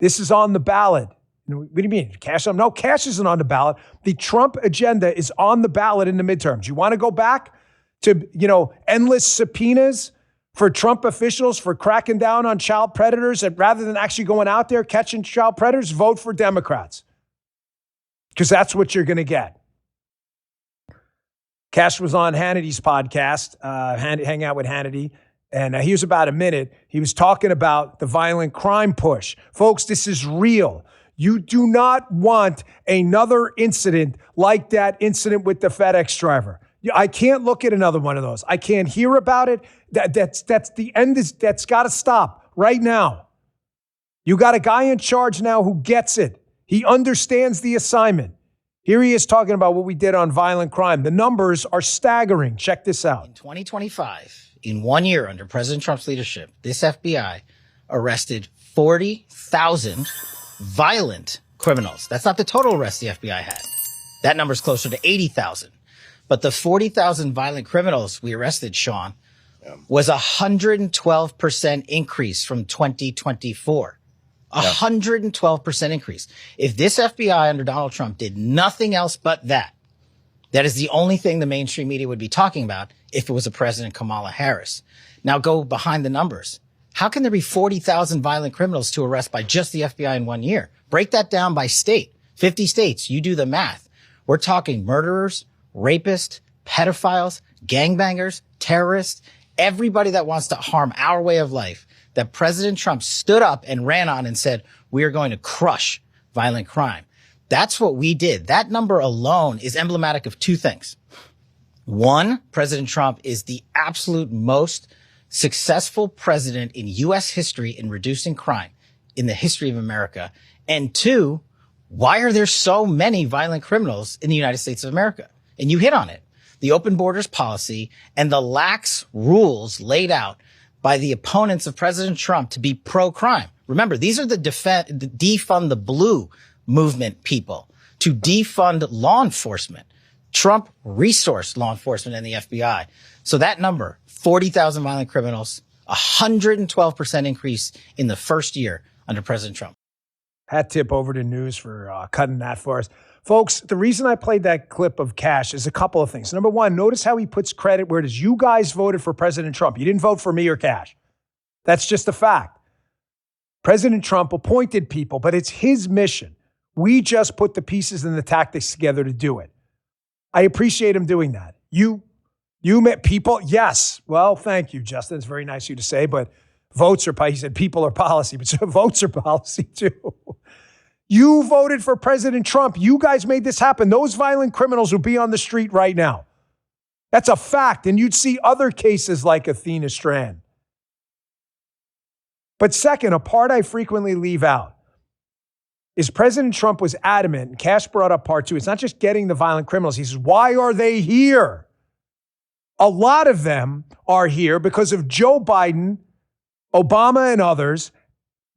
This is on the ballot. What do you mean? Cash? No, cash isn't on the ballot. The Trump agenda is on the ballot in the midterms. You want to go back to, endless subpoenas for Trump officials for cracking down on child predators, and rather than actually going out there catching child predators, vote for Democrats. Because that's what you're going to get. Cash was on Hannity's podcast, Hang Out with Hannity, and he was about a minute. He was talking about the violent crime push. Folks, this is real. You do not want another incident like that incident with the FedEx driver. I can't look at another one of those. I can't hear about it. That's the end. That's got to stop right now. You got a guy in charge now who gets it. He understands the assignment. Here he is talking about what we did on violent crime. The numbers are staggering. Check this out. In 2025, in 1 year under President Trump's leadership, this FBI arrested 40,000 violent criminals. That's not the total arrests the FBI had. That number's closer to 80,000. But the 40,000 violent criminals we arrested, Sean, was 112% increase from 2024. 112% increase. If this FBI under Donald Trump did nothing else but that is the only thing the mainstream media would be talking about if it was a President Kamala Harris. Now go behind the numbers. How can there be 40,000 violent criminals to arrest by just the FBI in 1 year? Break that down by state. 50 states. You do the math. We're talking murderers, rapists, pedophiles, gangbangers, terrorists, everybody that wants to harm our way of life, that President Trump stood up and ran on and said, we are going to crush violent crime. That's what we did. That number alone is emblematic of two things. One, President Trump is the absolute most successful president in U.S. history in reducing crime in the history of America. And two, why are there so many violent criminals in the United States of America? And you hit on it. The open borders policy and the lax rules laid out by the opponents of President Trump to be pro-crime. Remember, these are the defund the blue movement people, to defund law enforcement. Trump resourced law enforcement and the FBI. So that number, 40,000 violent criminals, 112% increase in the first year under President Trump. Hat tip over to News for cutting that for us. Folks, the reason I played that clip of Cash is a couple of things. Number one, notice how he puts credit where it is. You guys voted for President Trump. You didn't vote for me or Cash. That's just a fact. President Trump appointed people, but it's his mission. We just put the pieces and the tactics together to do it. I appreciate him doing that. You met people? Yes. Well, thank you, Justin. It's very nice of you to say, but votes are, he said people are policy, but votes are policy too. You voted for President Trump. You guys made this happen. Those violent criminals will be on the street right now. That's a fact. And you'd see other cases like Athena Strand. But second, a part I frequently leave out is President Trump was adamant, and Cash brought up part two. It's not just getting the violent criminals. He says, why are they here? A lot of them are here because of Joe Biden, Obama, and others,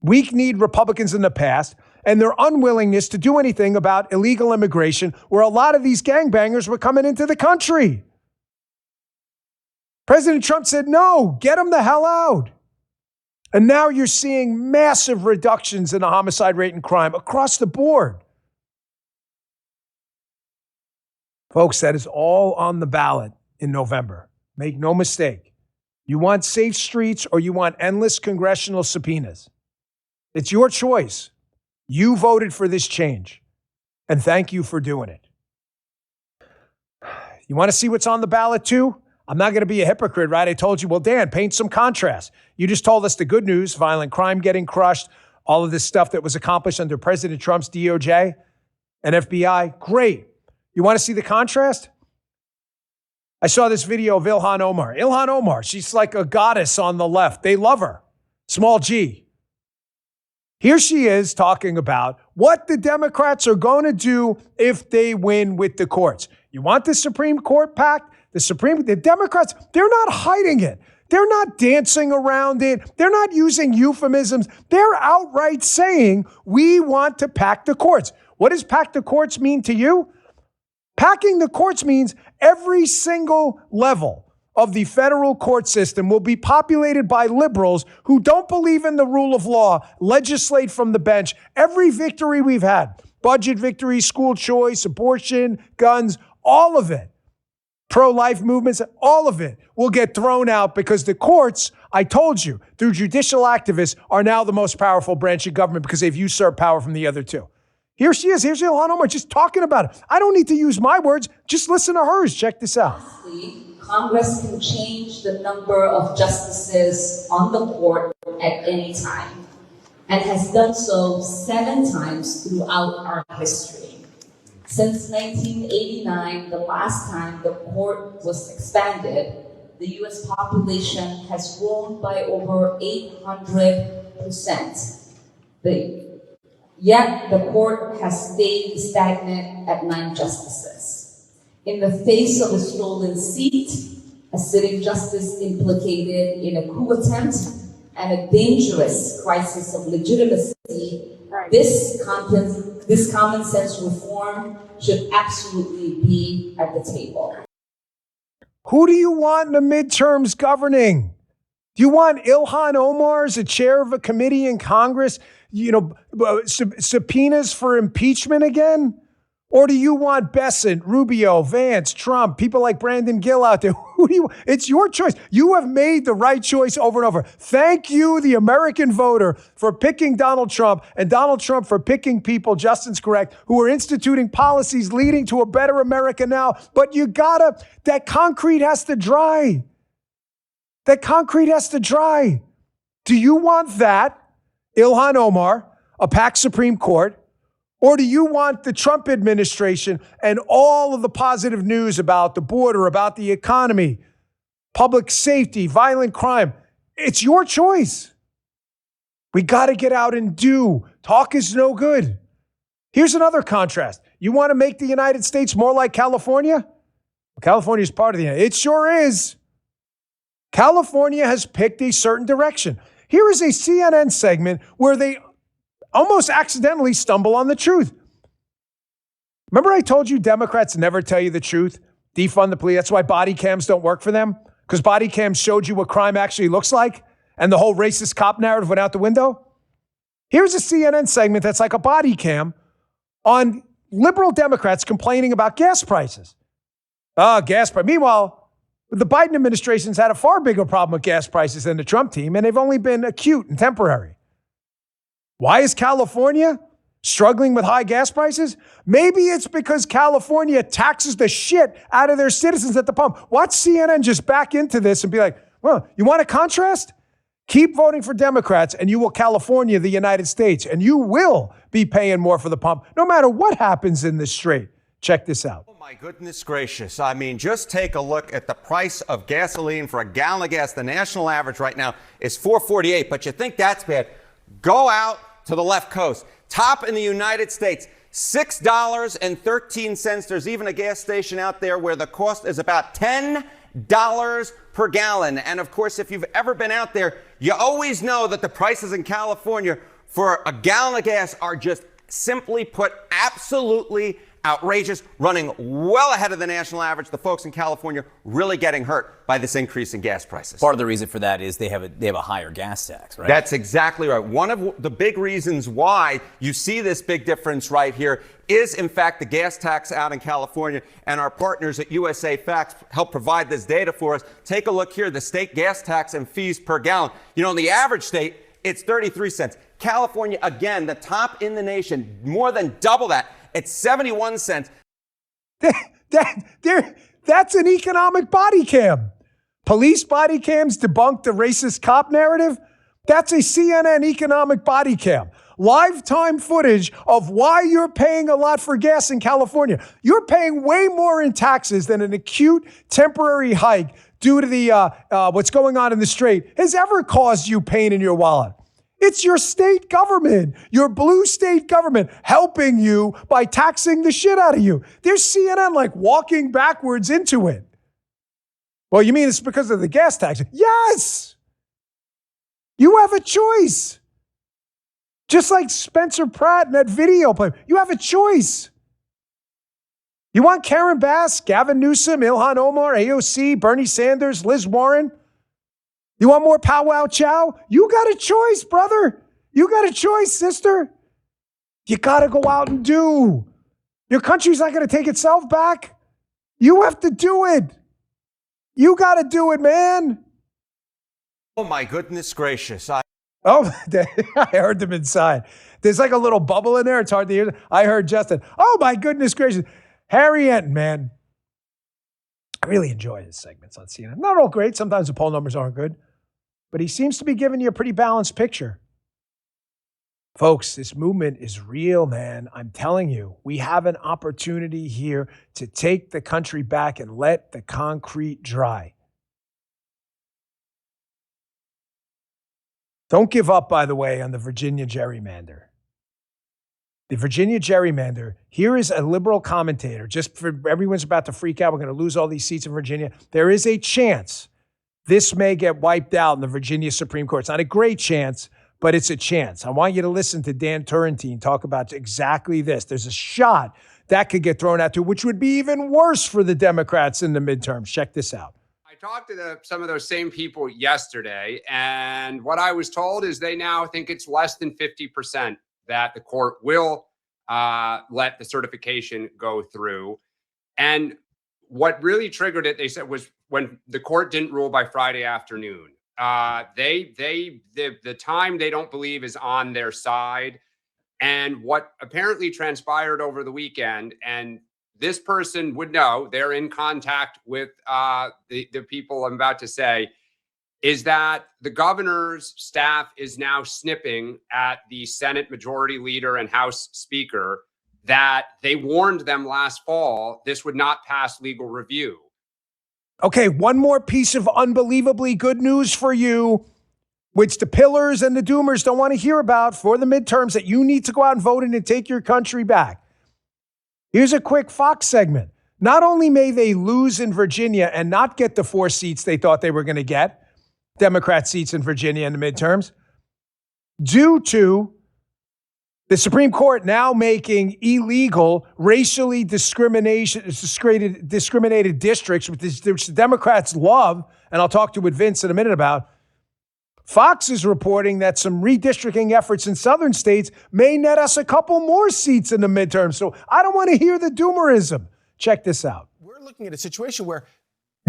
weak-kneed Republicans in the past, and their unwillingness to do anything about illegal immigration, where a lot of these gangbangers were coming into the country. President Trump said, no, get them the hell out. And now you're seeing massive reductions in the homicide rate and crime across the board. Folks, that is all on the ballot in November. Make no mistake. You want safe streets or you want endless congressional subpoenas. It's your choice. You voted for this change. And thank you for doing it. You want to see what's on the ballot too? I'm not going to be a hypocrite, right? I told you, well, Dan, paint some contrast. You just told us the good news, violent crime getting crushed, all of this stuff that was accomplished under President Trump's DOJ and FBI. Great. You want to see the contrast? I saw this video of Ilhan Omar. Ilhan Omar, she's like a goddess on the left. They love her. Small G. Here she is talking about what the Democrats are going to do if they win with the courts. You want the Supreme Court packed? The Democrats, they're not hiding it. They're not dancing around it. They're not using euphemisms. They're outright saying, we want to pack the courts. What does pack the courts mean to you? Packing the courts means every single level of the federal court system will be populated by liberals who don't believe in the rule of law, legislate from the bench. Every victory we've had, budget victory, school choice, abortion, guns, all of it, pro-life movements, all of it will get thrown out because the courts, I told you, through judicial activists, are now the most powerful branch of government because they've usurped power from the other two. Here she is. Here's Ilhan Omar just talking about it. I don't need to use my words. Just listen to hers. Check this out. Congress can change the number of justices on the court at any time and has done so 7 times throughout our history. Since 1989, the last time the court was expanded, the U.S. population has grown by over 800%. Yet the court has stayed stagnant at 9 justices. In the face of a stolen seat, a sitting justice implicated in a coup attempt, and a dangerous crisis of legitimacy, this common sense reform should absolutely be at the table. Who do you want in the midterms governing? Do you want Ilhan Omar as a chair of a committee in Congress? Subpoenas for impeachment again? Or do you want Bessent, Rubio, Vance, Trump, people like Brandon Gill out there? It's your choice. You have made the right choice over and over. Thank you, the American voter, for picking Donald Trump, and Donald Trump for picking people, Justin's correct, who are instituting policies leading to a better America now. But that concrete has to dry. That concrete has to dry. Do you want that, Ilhan Omar, a packed Supreme Court? Or do you want the Trump administration and all of the positive news about the border, about the economy, public safety, violent crime? It's your choice. We got to get out and do. Talk is no good. Here's another contrast. You want to make the United States more like California? Well, California is part of the United States. It sure is. California has picked a certain direction. Here is a CNN segment where they almost accidentally stumble on the truth. Remember I told you Democrats never tell you the truth? Defund the police. That's why body cams don't work for them. Because body cams showed you what crime actually looks like. And the whole racist cop narrative went out the window. Here's a CNN segment that's like a body cam on liberal Democrats complaining about gas prices. Gas prices. Meanwhile, the Biden administration's had a far bigger problem with gas prices than the Trump team, and they've only been acute and temporary. Why is California struggling with high gas prices? Maybe it's because California taxes the shit out of their citizens at the pump. Watch CNN just back into this and be like, well, you want a contrast? Keep voting for Democrats and you will California the United States, and you will be paying more for the pump no matter what happens in this strait. Check this out. Oh, my goodness gracious. I mean, just take a look at the price of gasoline for a gallon of gas. The national average right now is $4.48, but you think that's bad. Go out to the left coast. Top in the United States, $6.13. There's even a gas station out there where the cost is about $10 per gallon. And of course, if you've ever been out there, you always know that the prices in California for a gallon of gas are just simply put absolutely outrageous, running well ahead of the national average. The folks in California really getting hurt by this increase in gas prices. Part of the reason for that is they have a higher gas tax, right? That's exactly right. One of the big reasons why you see this big difference right here is, in fact, the gas tax out in California. And our partners at USA Facts help provide this data for us. Take a look here, the state gas tax and fees per gallon. You know, in the average state, it's 33 cents. California, again, the top in the nation, more than double that. It's 71 cents. That's an economic body cam. Police body cams debunk the racist cop narrative. That's a CNN economic body cam. Lifetime footage of why you're paying a lot for gas in California. You're paying way more in taxes than an acute temporary hike due to the what's going on in the strait has ever caused you pain in your wallet. It's your state government, your blue state government, helping you by taxing the shit out of you. There's CNN like walking backwards into it. Well, you mean it's because of the gas tax? Yes! You have a choice. Just like Spencer Pratt in that video play. You have a choice. You want Karen Bass, Gavin Newsom, Ilhan Omar, AOC, Bernie Sanders, Liz Warren? You want more powwow chow? You got a choice, brother. You got a choice, sister. You got to go out and do. Your country's not going to take itself back. You have to do it. You got to do it, man. Oh, my goodness gracious. I heard them inside. There's like a little bubble in there. It's hard to hear. I heard Justin. Oh, my goodness gracious. Harry Enton, man. I really enjoy his segments on CNN. Not all great. Sometimes the poll numbers aren't good. But he seems to be giving you a pretty balanced picture. Folks, this movement is real, man. I'm telling you, we have an opportunity here to take the country back and let the concrete dry. Don't give up, by the way, on the Virginia gerrymander. The Virginia gerrymander, here is a liberal commentator, just for everyone's about to freak out, we're going to lose all these seats in Virginia. There is a chance this may get wiped out in the Virginia Supreme Court. It's not a great chance, but it's a chance. I want you to listen to Dan Turrentine talk about exactly this. There's a shot that could get thrown out too, which would be even worse for the Democrats in the midterms. Check this out. I talked to some of those same people yesterday, and what I was told is they now think it's less than 50% that the court will let the certification go through. And what really triggered it, they said, was when the court didn't rule by Friday afternoon. The time they don't believe is on their side. And what apparently transpired over the weekend, and this person would know, they're in contact with the people I'm about to say, is that the governor's staff is now snipping at the Senate Majority Leader and House Speaker that they warned them last fall this would not pass legal review. Okay, one more piece of unbelievably good news for you, which the pillars and the doomers don't want to hear about for the midterms, that you need to go out and vote in and take your country back. Here's a quick Fox segment. Not only may they lose in Virginia and not get the 4 seats they thought they were going to get, Democrat seats in Virginia in the midterms, due to the Supreme Court now making illegal racially discriminated districts, which the Democrats love, and I'll talk to with Vince in a minute about. Fox is reporting that some redistricting efforts in southern states may net us a couple more seats in the midterm. So I don't want to hear the doomerism. Check this out. We're looking at a situation where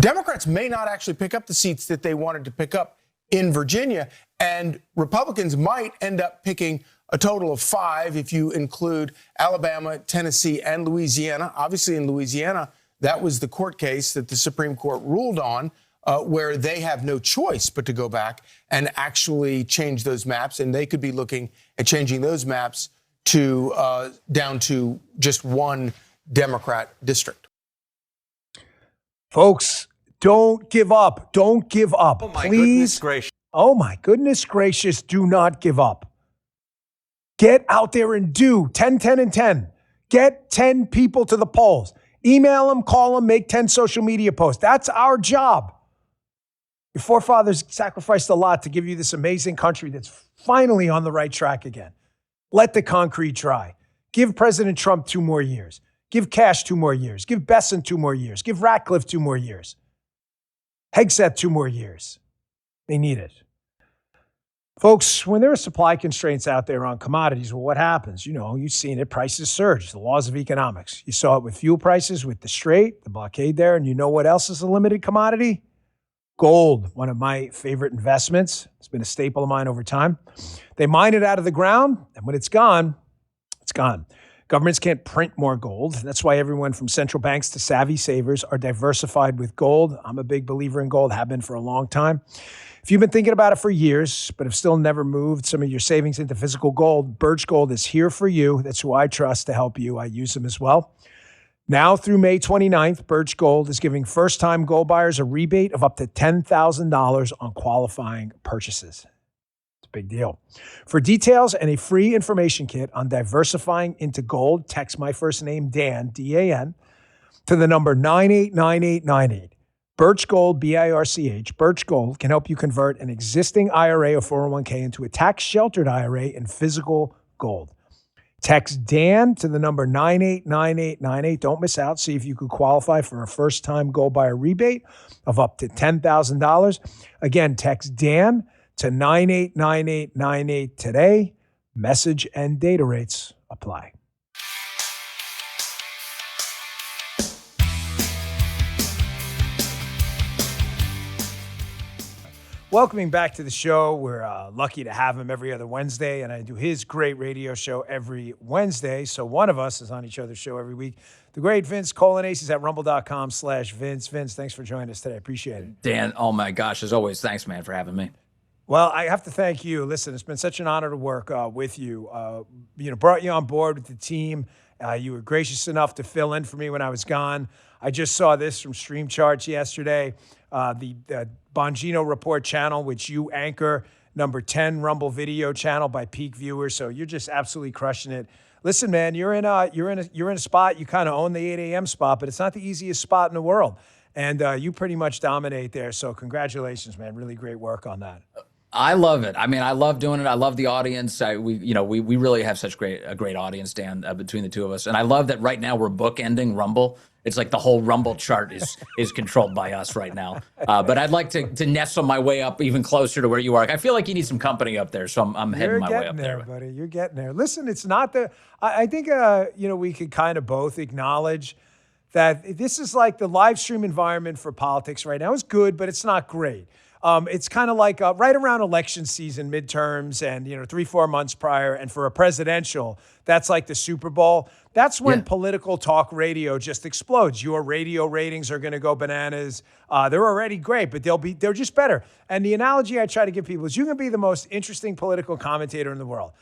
Democrats may not actually pick up the seats that they wanted to pick up in Virginia, and Republicans might end up picking a total of 5 if you include Alabama, Tennessee, and Louisiana. Obviously, in Louisiana, that was the court case that the Supreme Court ruled on, where they have no choice but to go back and actually change those maps, and they could be looking at changing those maps to down to just one Democrat district. Folks, don't give up. Don't give up. Oh, my Please. goodness gracious. Oh, my goodness gracious. Do not give up. Get out there and do 10, 10, and 10. Get 10 people to the polls. Email them, call them, make 10 social media posts. That's our job. Your forefathers sacrificed a lot to give you this amazing country that's finally on the right track again. Let the concrete dry. Give President Trump 2 more years. Give Cash 2 more years. Give Besson 2 more years. Give Ratcliffe 2 more years. Hegseth 2 more years. They need it. Folks, when there are supply constraints out there on commodities, well, what happens? You know, you've seen it. Prices surge. The laws of economics. You saw it with fuel prices, with the Strait, the blockade there. And you know what else is a limited commodity? Gold, one of my favorite investments. It's been a staple of mine over time. They mine it out of the ground, and when it's gone, it's gone. Governments can't print more gold. That's why everyone from central banks to savvy savers are diversified with gold. I'm a big believer in gold, have been for a long time. If you've been thinking about it for years, but have still never moved some of your savings into physical gold, Birch Gold is here for you. That's who I trust to help you. I use them as well. Now through May 29th, Birch Gold is giving first-time gold buyers a rebate of up to $10,000 on qualifying purchases. It's a big deal. For details and a free information kit on diversifying into gold, text my first name, Dan, D-A-N, to the number 989898. Birch Gold, B-I-R-C-H, Birch Gold can help you convert an existing IRA or 401k into a tax-sheltered IRA in physical gold. Text Dan to the number 989898. Don't miss out. See if you could qualify for a first-time gold buyer rebate of up to $10,000. Again, text Dan to 989898 today. Message and data rates apply. Welcoming back to the show. We're lucky to have him every other Wednesday, and I do his great radio show every Wednesday. So one of us is on each other's show every week. The great Vince Colonnese is at rumble.com/Vince. Vince, thanks for joining us today. I appreciate it. Dan, oh my gosh, as always, thanks, man, for having me. Well, I have to thank you. Listen, it's been such an honor to work with you. Brought you on board with the team. You were gracious enough to fill in for me when I was gone. I just saw this from Stream Charts yesterday. The Bongino Report channel, which you anchor, number 10 Rumble video channel by peak viewers. So you're just absolutely crushing it. Listen, man, you're in a spot. You kind of own the 8 a.m. spot, but it's not the easiest spot in the world, and you pretty much dominate there. So congratulations, man. Really great work on that. I love it. I mean, I love doing it. I love the audience. We really have such a great audience, Dan, between the two of us. And I love that right now we're bookending Rumble. It's like the whole Rumble chart is controlled by us right now. But I'd like to nestle my way up even closer to where you are. I feel like you need some company up there, so I'm heading my way up there. Buddy. You're getting there. Listen, it's not I think we could kind of both acknowledge that this is like the live stream environment for politics right now. It's good, but it's not great. It's kind of like right around election season, midterms, and 3-4 months prior. And for a presidential, that's like the Super Bowl. That's when political talk radio just explodes. Your radio ratings are going to go bananas. They're already great, but they're just better. And the analogy I try to give people is you can be the most interesting political commentator in the world.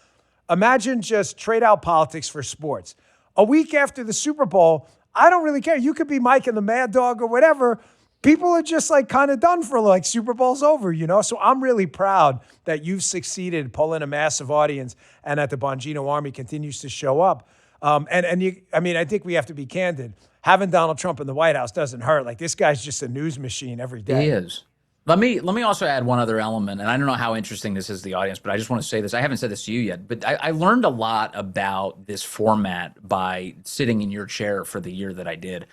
Imagine just trade out politics for sports. A week after the Super Bowl, I don't really care. You could be Mike and the Mad Dog or whatever. People are just like kind of done for like Super Bowl's over, So I'm really proud that you've succeeded pulling a massive audience and that the Bongino Army continues to show up. I think we have to be candid. Having Donald Trump in the White House doesn't hurt. Like this guy's just a news machine every day. He is. Let me also add one other element, and I don't know how interesting this is to the audience, but I just want to say this. I haven't said this to you yet, but I learned a lot about this format by sitting in your chair for the year that I did,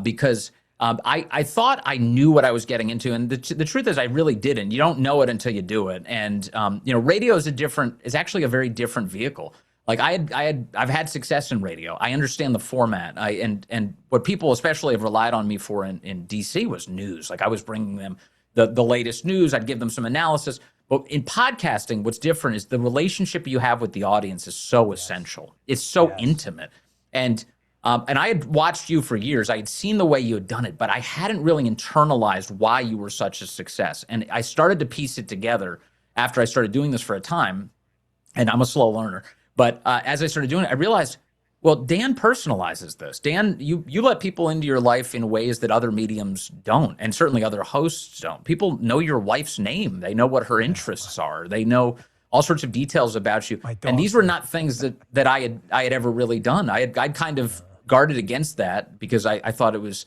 because I thought I knew what I was getting into, and the truth is I really didn't. You don't know it until you do it, and radio is actually a very different vehicle. Like I've had success in radio. I understand the format. And what people especially have relied on me for in DC was news. Like I was bringing them the latest news. I'd give them some analysis. But in podcasting, what's different is the relationship you have with the audience is so essential. It's so intimate. And I had watched you for years. I had seen the way you had done it, but I hadn't really internalized why you were such a success. And I started to piece it together after I started doing this for a time. And I'm a slow learner. But as I started doing it, I realized Well, Dan personalizes this. Dan, you let people into your life in ways that other mediums don't, and certainly other hosts don't. People know your wife's name. They know what her interests are. They know all sorts of details about you. And these were not things that I had ever really done. I'd kind of guarded against that because I thought it was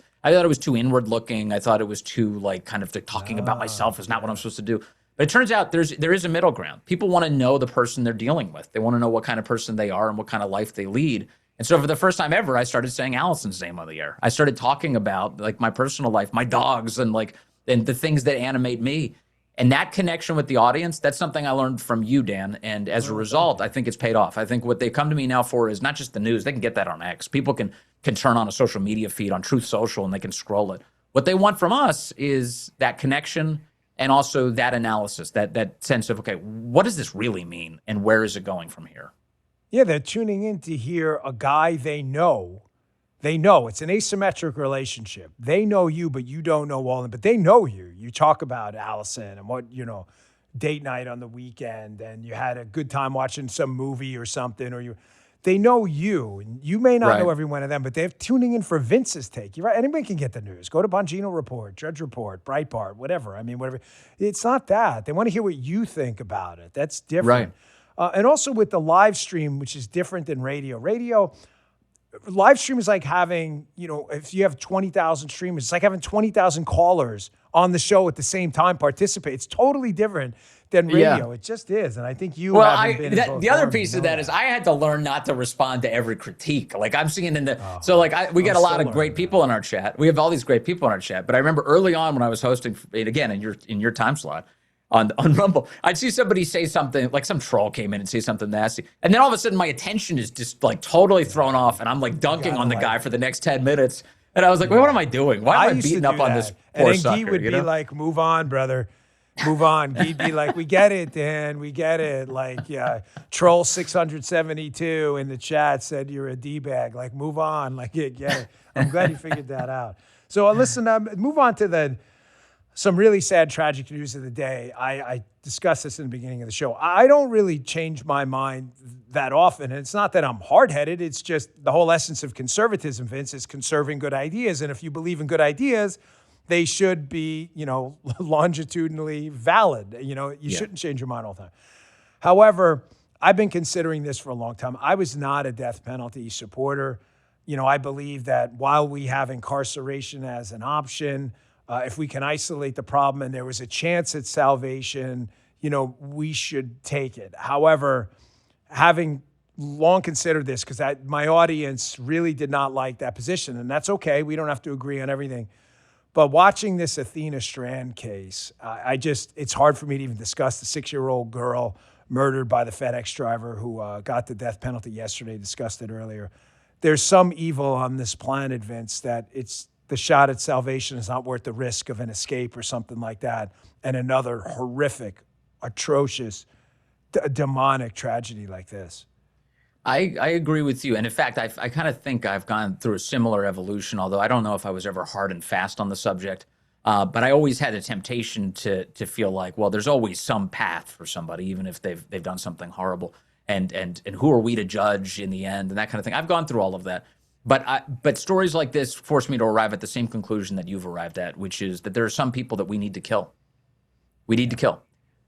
too inward looking. I thought it was too kind of talking about myself is not what I'm supposed to do. But it turns out there is a middle ground. People want to know the person they're dealing with. They want to know what kind of person they are and what kind of life they lead. And so for the first time ever, I started saying Allison's name on the air. I started talking about my personal life, my dogs, and the things that animate me. And that connection with the audience, that's something I learned from you, Dan. And as a result, I think it's paid off. I think what they come to me now for is not just the news. They can get that on X. People can turn on a social media feed on Truth Social and they can scroll it. What they want from us is that connection and also that analysis, that sense of, okay, what does this really mean and where is it going from here? Yeah, they're tuning in to hear a guy they know. They know it's an asymmetric relationship. They know you, but you don't know all of them. But they know you. You talk about Allison and what, date night on the weekend, and you had a good time watching some movie or something, they know you. And you may not know every one of them, but they're tuning in for Vince's take. You're right. Anybody can get the news. Go to Bongino Report, Drudge Report, Breitbart, whatever. I mean, whatever. It's not that. They want to hear what you think about it. That's different. Right. And also with the live stream, which is different than radio. Live stream is like having, if you have 20,000 streamers, it's like having 20,000 callers on the show at the same time participate. It's totally different than radio. Yeah. It just is. And I think you haven't been in both the other piece of that is I had to learn not to respond to every critique. I'm seeing in the, we get a lot of great people in our chat. We have all these great people in our chat. But I remember early on when I was hosting, again, in your time slot, on Rumble, I'd see somebody say something, like some troll came in and say something nasty. And then all of a sudden my attention is just totally thrown off and I'm dunking on the guy for the next 10 minutes. And I was like, wait, what am I doing? Why am I beating up on this poor sucker? And then Guy would be like, move on, brother. Move on. He'd be like, we get it, Dan. We get it. Troll 672 in the chat said you're a D-bag. Move on. Get it. I'm glad you figured that out. So listen, move on to some really sad, tragic news of the day. I discussed this in the beginning of the show. I don't really change my mind that often. And it's not that I'm hard-headed. It's just the whole essence of conservatism, Vince, is conserving good ideas. And if you believe in good ideas, they should be, longitudinally valid. You shouldn't change your mind all the time. However, I've been considering this for a long time. I was not a death penalty supporter. I believe that while we have incarceration as an option, if we can isolate the problem and there was a chance at salvation, we should take it. However, having long considered this, because my audience really did not like that position, and that's okay. We don't have to agree on everything. But watching this Athena Strand case, it's hard for me to even discuss the 6-year-old girl murdered by the FedEx driver who got the death penalty yesterday, discussed it earlier. There's some evil on this planet, Vince, that the shot at salvation is not worth the risk of an escape or something like that, and another horrific, atrocious, demonic tragedy like this. I agree with you. And in fact, I kind of think I've gone through a similar evolution, although I don't know if I was ever hard and fast on the subject. But I always had a temptation to feel like, well, there's always some path for somebody, even if they've done something horrible. And who are we to judge in the end and that kind of thing. I've gone through all of that. But stories like this force me to arrive at the same conclusion that you've arrived at, which is that there are some people that we need to kill. We need to kill.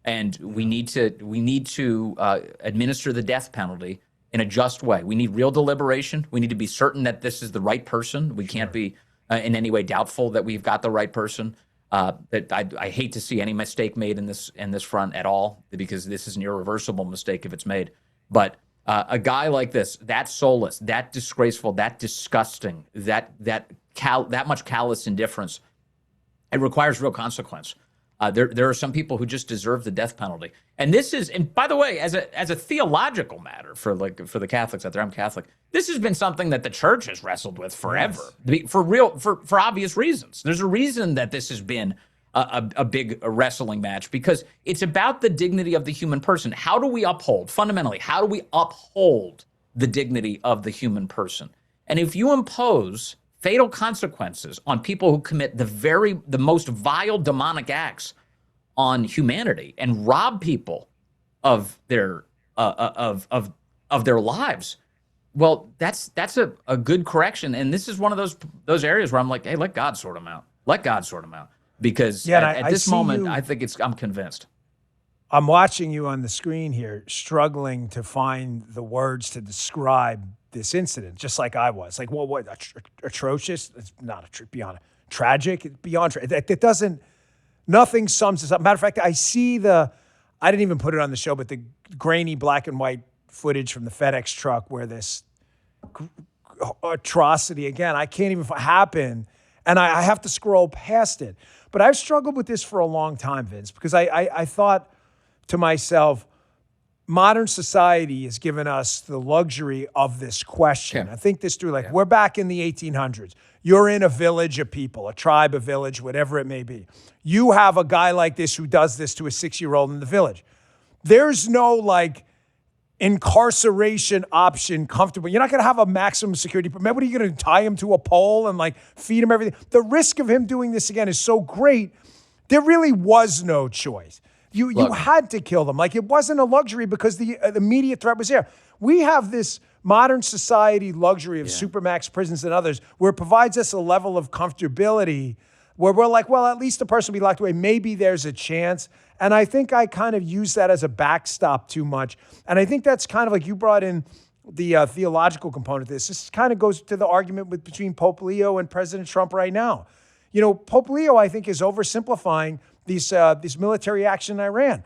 And we need to administer the death penalty in a just way. We need real deliberation. We need to be certain that this is the right person. We can't be in any way doubtful that we've got the right person. That I hate to see any mistake made in this front at all, because this is an irreversible mistake if it's made. But a guy like this, that soulless, that disgraceful, that disgusting, that much callous indifference, it requires real consequence. There are some people who just deserve the death penalty. And this is, and by the way, as a theological matter for the Catholics out there, I'm Catholic. This has been something that the church has wrestled with forever, for obvious reasons. There's a reason that this has been a big wrestling match, because it's about the dignity of the human person. How do we uphold the dignity of the human person? And if you impose fatal consequences on people who commit the most vile demonic acts on humanity and rob people of their lives, Well, that's a good correction, and this is one of those areas where I'm like, hey, let God sort them out. Let God sort them out, because at this moment, I think I'm convinced. I'm watching you on the screen here, struggling to find the words to describe this incident, just like I was. Like, well, what atrocious? It's not beyond tragic. It's beyond. It doesn't. Nothing sums this up. Matter of fact, I see I didn't even put it on the show, but the grainy black and white footage from the FedEx truck where this atrocity again, I can't even happen, and I have to scroll past it. But I've struggled with this for a long time, Vince, because I thought to myself, modern society has given us the luxury of this question. Yeah. I think this through, we're back in the 1800s. You're in a village of people, a tribe, a village, whatever it may be. You have a guy like this who does this to a 6-year-old in the village. There's no incarceration option comfortable. You're not going to have a maximum security. Remember, you're going to tie him to a pole and feed him everything. The risk of him doing this again is so great. There really was no choice. You had to kill them. It wasn't a luxury because the immediate threat was there. We have this modern society luxury of supermax prisons and others where it provides us a level of comfortability where we're like, well, at least the person will be locked away. Maybe there's a chance. And I think I kind of use that as a backstop too much. And I think that's kind of you brought in the theological component of this. This kind of goes to the argument between Pope Leo and President Trump right now. Pope Leo, I think, is oversimplifying this military action in Iran.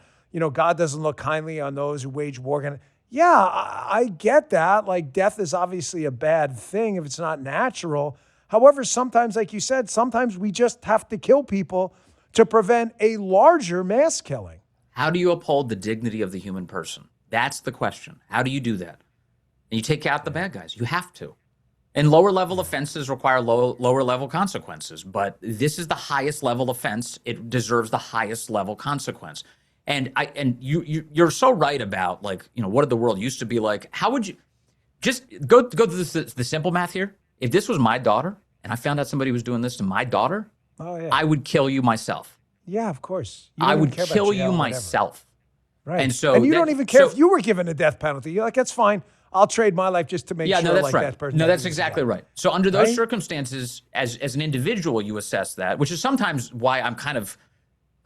God doesn't look kindly on those who wage war. Yeah, I get that. Death is obviously a bad thing if it's not natural. However, sometimes, like you said, sometimes we just have to kill people to prevent a larger mass killing. How do you uphold the dignity of the human person? That's the question. How do you do that? And you take out the bad guys. You have to. And lower level offenses require lower level consequences, but this is the highest level offense. It deserves the highest level consequence. And you're so right about what did the world used to be like? How would you just go through the simple math here? If this was my daughter and I found out somebody was doing this to my daughter, I would kill you myself. Yeah, of course. I would kill you myself. Right. And you don't even care if you were given a death penalty. You're like, that's fine. I'll trade my life just to make sure that's right. that person. No, that's exactly right. So under those circumstances, as an individual, you assess that, which is sometimes why I'm kind of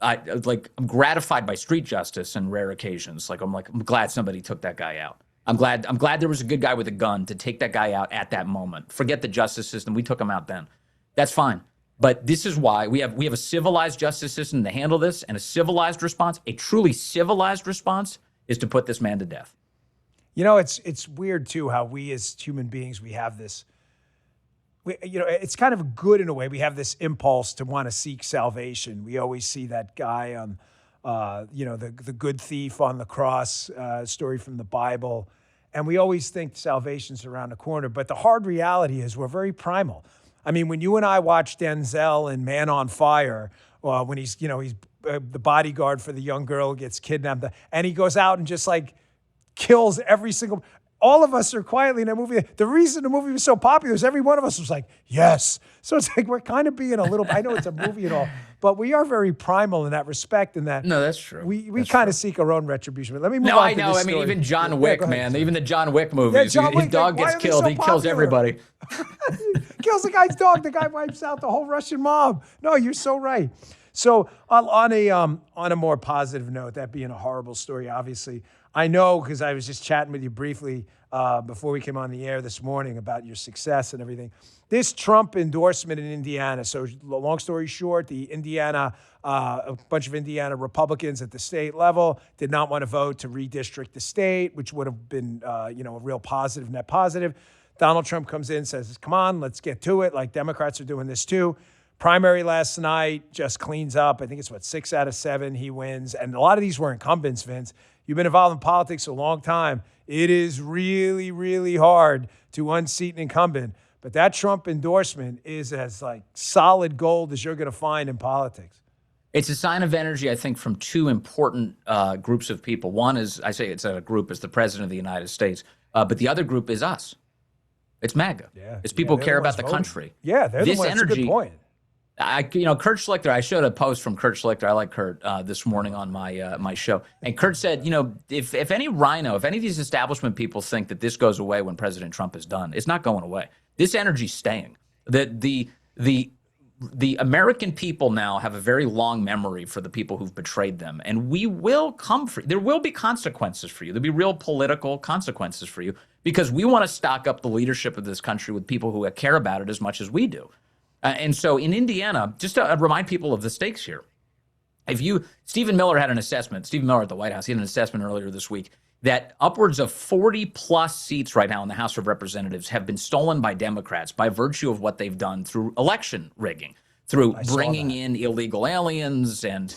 I'm gratified by street justice in rare occasions. I'm glad somebody took that guy out. I'm glad there was a good guy with a gun to take that guy out at that moment. Forget the justice system. We took him out then. That's fine. But this is why we have a civilized justice system to handle this, and a civilized response, a truly civilized response, is to put this man to death. It's weird, too, how we as human beings, we have this, it's kind of good in a way. We have this impulse to want to seek salvation. We always see that guy on, the good thief on the cross story from the Bible. And we always think salvation's around the corner. But the hard reality is we're very primal. I mean, when you and I watch Denzel in Man on Fire, when he's the bodyguard for the young girl who gets kidnapped, and he goes out and just kills every single. All of us are quietly in that movie. The reason the movie was so popular is every one of us was like, yes. So it's we're kind of being a little. I know it's a movie and all, but we are very primal in that respect. In that, no, that's true. We kind of seek our own retribution. But let me move on. No, I know. I mean, even John Wick, man. Even the John Wick movies. John Wick, his dog gets killed. He kills everybody. Kills the guy's dog. The guy wipes out the whole Russian mob. No, you're so right. So on a more positive note, that being a horrible story, obviously, I know because I was just chatting with you briefly before we came on the air this morning about your success and everything. This Trump endorsement in Indiana. So long story short, a bunch of Indiana Republicans at the state level did not want to vote to redistrict the state, which would have been a real positive, net positive. Donald Trump comes in, says, come on, let's get to it. Democrats are doing this too. Primary last night just cleans up. I think it's 6 out of 7 he wins. And a lot of these were incumbents, Vince. You've been involved in politics a long time. It is really, really hard to unseat an incumbent. But that Trump endorsement is as solid gold as you're going to find in politics. It's a sign of energy, I think, from two important groups of people. One is, I say it's a group, is the president of the United States. But the other group is us. It's MAGA. Yeah. It's people who care about the country. Yeah, they're the ones. That's a good point. Kurt Schlichter, I showed a post from Kurt Schlichter. I like Kurt this morning on my show. And Kurt said, if any of these establishment people think that this goes away when President Trump is done, it's not going away. This energy's staying. The American people now have a very long memory for the people who've betrayed them. And we will come for you. There will be consequences for you. There'll be real political consequences for you because we want to stock up the leadership of this country with people who care about it as much as we do. And so in Indiana, just to remind people of the stakes here, Stephen Miller had an assessment, Stephen Miller at the White House, he had an assessment earlier this week that upwards of 40 plus seats right now in the House of Representatives have been stolen by Democrats by virtue of what they've done through election rigging, through bringing in illegal aliens and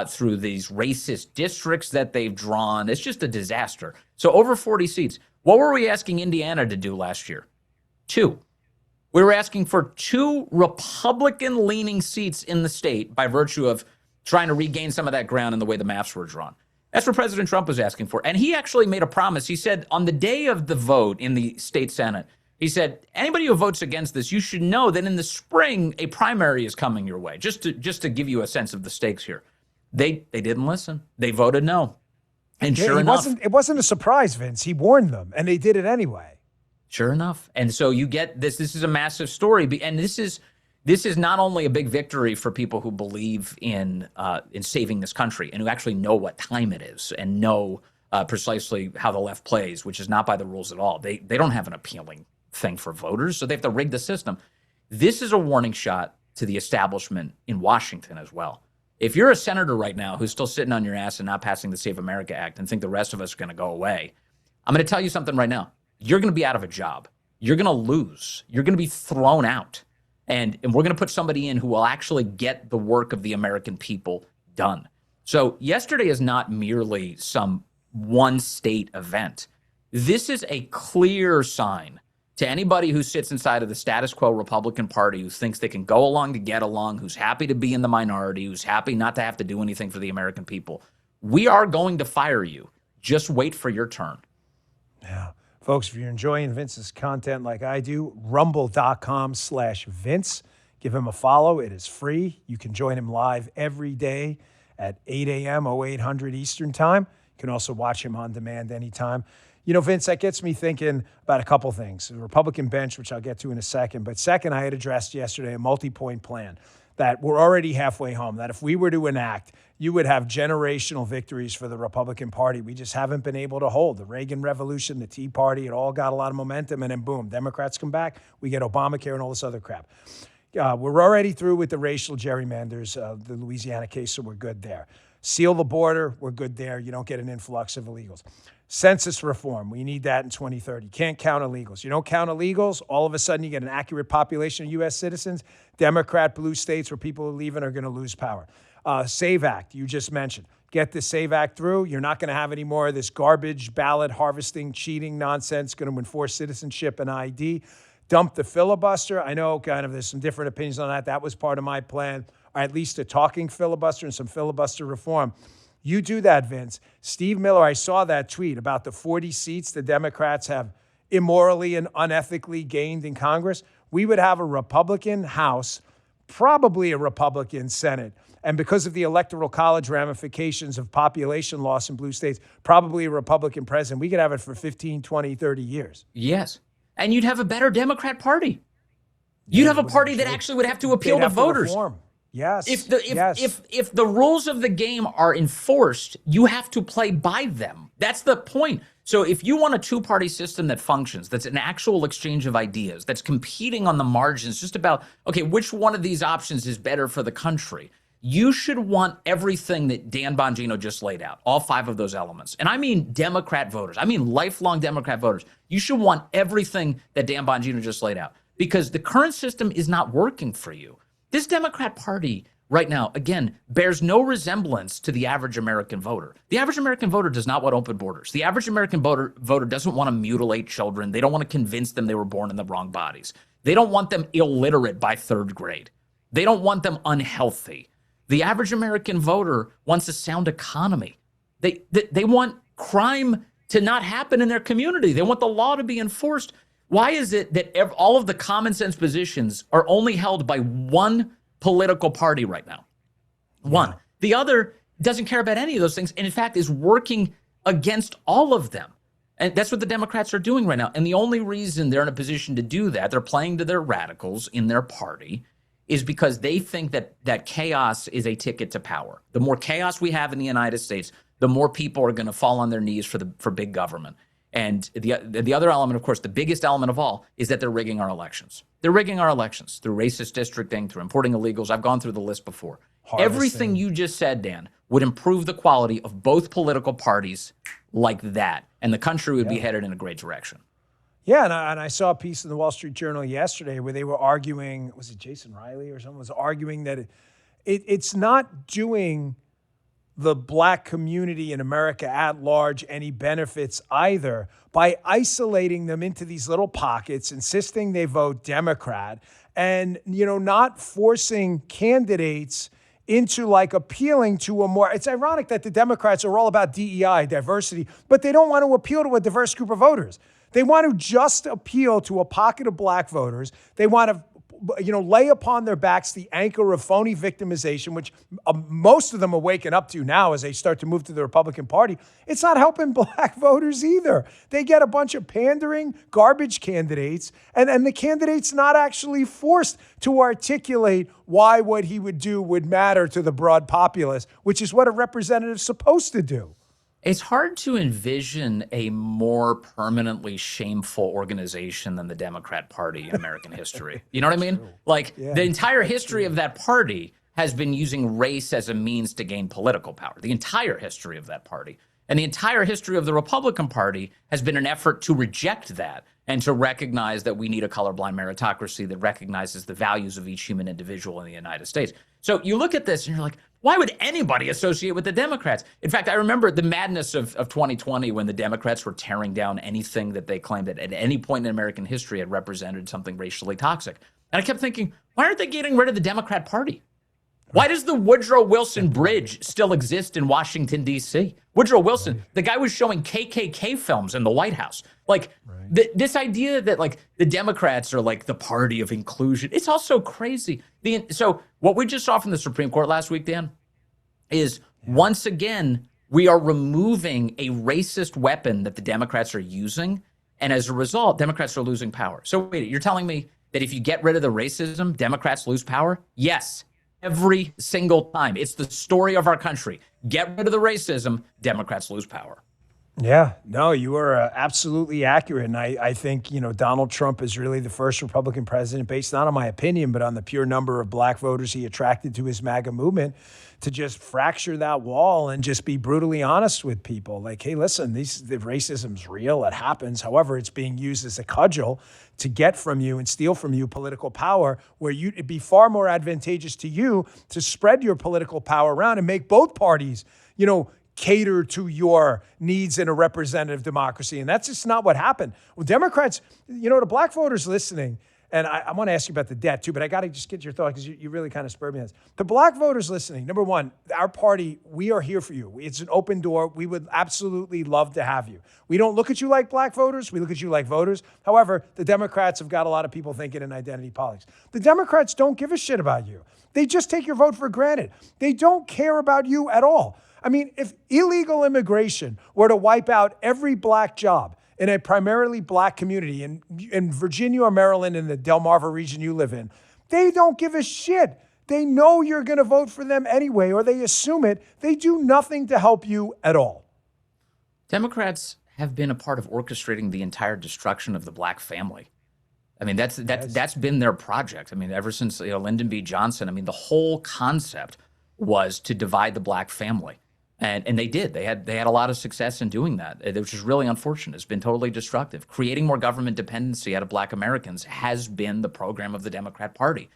through these racist districts that they've drawn. It's just a disaster. So over 40 seats. What were we asking Indiana to do last year? 2. We were asking for 2 Republican-leaning seats in the state by virtue of trying to regain some of that ground in the way the maps were drawn. That's what President Trump was asking for. And he actually made a promise. He said on the day of the vote in the state Senate, he said, anybody who votes against this, you should know that in the spring, a primary is coming your way, just to give you a sense of the stakes here. They didn't listen. They voted no. And sure enough. It wasn't a surprise, Vince. He warned them, and they did it anyway. Sure enough. And so you get this. This is a massive story. And this is not only a big victory for people who believe in saving this country and who actually know what time it is and know precisely how the left plays, which is not by the rules at all. They don't have an appealing thing for voters, so they have to rig the system. This is a warning shot to the establishment in Washington as well. If you're a senator right now who's still sitting on your ass and not passing the Save America Act and think the rest of us are going to go away, I'm going to tell you something right now. You're going to be out of a job. You're going to lose. You're going to be thrown out. And we're going to put somebody in who will actually get the work of the American people done. So yesterday is not merely some one state event. This is a clear sign to anybody who sits inside of the status quo Republican Party, who thinks they can go along to get along, who's happy to be in the minority, who's happy not to have to do anything for the American people. We are going to fire you. Just wait for your turn. Yeah. Folks, if you're enjoying Vince's content like I do, rumble.com/Vince. Give him a follow. It is free. You can join him live every day at 8 a.m., 0800 Eastern Time. You can also watch him on demand anytime. Vince, that gets me thinking about a couple things. The Republican bench, which I'll get to in a second. But second, I had addressed yesterday a multi-point plan that we're already halfway home, that if we were to enact, you would have generational victories for the Republican Party. We just haven't been able to hold. The Reagan Revolution, the Tea Party, it all got a lot of momentum, and then boom, Democrats come back. We get Obamacare and all this other crap. We're already through with the racial gerrymanders, the Louisiana case, so we're good there. Seal the border, we're good there. You don't get an influx of illegals. Census reform, we need that in 2030. Can't count illegals. You don't count illegals, all of a sudden you get an accurate population of U.S. citizens. Democrat blue states where people are leaving are going to lose power. SAVE Act, you just mentioned. Get the SAVE Act through. You're not going to have any more of this garbage, ballot harvesting, cheating nonsense, going to enforce citizenship and ID. Dump the filibuster. I know there's some different opinions on that. That was part of my plan, or at least a talking filibuster and some filibuster reform. You do that, Vince. Steve Miller, I saw that tweet about the 40 seats the Democrats have immorally and unethically gained in Congress. We would have a Republican House, probably a Republican Senate. And because of the Electoral College ramifications of population loss in blue states, probably a Republican president. We could have it for 15, 20, 30 years. Yes. And you'd have a better Democrat Party. You'd have a party that actually would have to appeal to voters. Yes. If the rules of the game are enforced, you have to play by them. That's the point. So if you want a two-party system that functions, that's an actual exchange of ideas, that's competing on the margins, just about, okay, which one of these options is better for the country, you should want everything that Dan Bongino just laid out, all 5 of those elements. And I mean Democrat voters. I mean lifelong Democrat voters. You should want everything that Dan Bongino just laid out because the current system is not working for you. This Democrat Party right now, again, bears no resemblance to the average American voter. The average American voter does not want open borders. The average American voter doesn't want to mutilate children. They don't want to convince them they were born in the wrong bodies. They don't want them illiterate by 3rd grade. They don't want them unhealthy. The average American voter wants a sound economy. They want crime to not happen in their community. They want the law to be enforced. Why is it that all of the common sense positions are only held by one political party right now. One. The other doesn't care about any of those things, and in fact is working against all of them. And that's what the Democrats are doing right now. And the only reason they're in a position to do that, they're playing to their radicals in their party, is because they think that chaos is a ticket to power. The more chaos we have in the United States, the more people are going to fall on their knees for big government. And the other element, of course, the biggest element of all, is that they're rigging our elections. They're rigging our elections through racist districting, through importing illegals. I've gone through the list before. Everything you just said, Dan, would improve the quality of both political parties like that. And the country would be headed in a great direction. Yeah, and I saw a piece in the Wall Street Journal yesterday where they were arguing, was it Jason Riley or someone was arguing that it's not doing the black community in America at large any benefits either by isolating them into these little pockets, insisting they vote Democrat, and, not forcing candidates into like appealing to a more, it's ironic that the Democrats are all about DEI, diversity, but they don't want to appeal to a diverse group of voters. They want to just appeal to a pocket of black voters. They want to, lay upon their backs the anchor of phony victimization, which most of them are waking up to now as they start to move to the Republican Party. It's not helping black voters either. They get a bunch of pandering, garbage candidates, and the candidate's not actually forced to articulate why what he would do would matter to the broad populace, which is what a representative's supposed to do. It's hard to envision a more permanently shameful organization than the Democrat Party in American history. You know what I mean? The entire history of that party has been using race as a means to gain political power. The entire history of that party. And the entire history of the Republican Party has been an effort to reject that and to recognize that we need a colorblind meritocracy that recognizes the values of each human individual in the United States. So you look at this and you're like, why would anybody associate with the Democrats? In fact, I remember the madness of 2020 when the Democrats were tearing down anything that they claimed that at any point in American history had represented something racially toxic. And I kept thinking, why aren't they getting rid of the Democrat Party? Why does the Woodrow Wilson Bridge still exist in Washington, D.C.? Woodrow Wilson, the guy was showing KKK films in the White House. This idea that the Democrats are like the party of inclusion, it's all so crazy. So what we just saw from the Supreme Court last week, Dan, is once again, we are removing a racist weapon that the Democrats are using. And as a result, Democrats are losing power. So wait, you're telling me that if you get rid of the racism, Democrats lose power? Yes. Every single time. It's the story of our country. Get rid of the racism, Democrats lose power. Yeah, no, you are absolutely accurate. And I think, Donald Trump is really the first Republican president, based not on my opinion, but on the pure number of black voters he attracted to his MAGA movement, to just fracture that wall and just be brutally honest with people. Like, hey, listen, the racism's real. It happens. However, it's being used as a cudgel to get from you and steal from you political power, where it'd be far more advantageous to you to spread your political power around and make both parties, cater to your needs in a representative democracy. And that's just not what happened. Well, Democrats, the black voters listening, and I want to ask you about the debt too, but I got to just get your thought because you really kind of spurred me on this. The black voters listening, number one, our party, we are here for you. It's an open door. We would absolutely love to have you. We don't look at you like black voters. We look at you like voters. However, the Democrats have got a lot of people thinking in identity politics. The Democrats don't give a shit about you. They just take your vote for granted. They don't care about you at all. I mean, if illegal immigration were to wipe out every black job in a primarily black community in Virginia or Maryland, in the Delmarva region you live in, they don't give a shit. They know you're going to vote for them anyway, or they assume it. They do nothing to help you at all. Democrats have been a part of orchestrating the entire destruction of the black family. I mean, that's been their project. I mean, ever since Lyndon B. Johnson, I mean, the whole concept was to divide the black family. And they did. They had a lot of success in doing that, which is really unfortunate. It's been totally destructive. Creating more government dependency out of black Americans has been the program of the Democrat Party.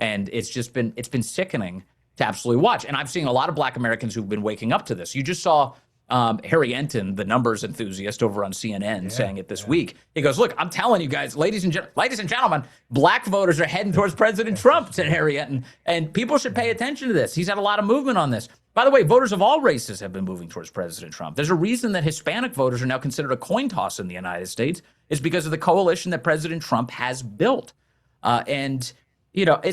And it's been sickening to absolutely watch. And I've seen a lot of black Americans who've been waking up to this. You just saw Harry Enton, the numbers enthusiast over on CNN, saying it this week. He goes, look, I'm telling you guys, ladies and gentlemen, black voters are heading towards President Trump, said Harry Enton. And people should pay attention to this. He's had a lot of movement on this. By the way, voters of all races have been moving towards President Trump. There's a reason that Hispanic voters are now considered a coin toss in the United States. It's because of the coalition that President Trump has built. It's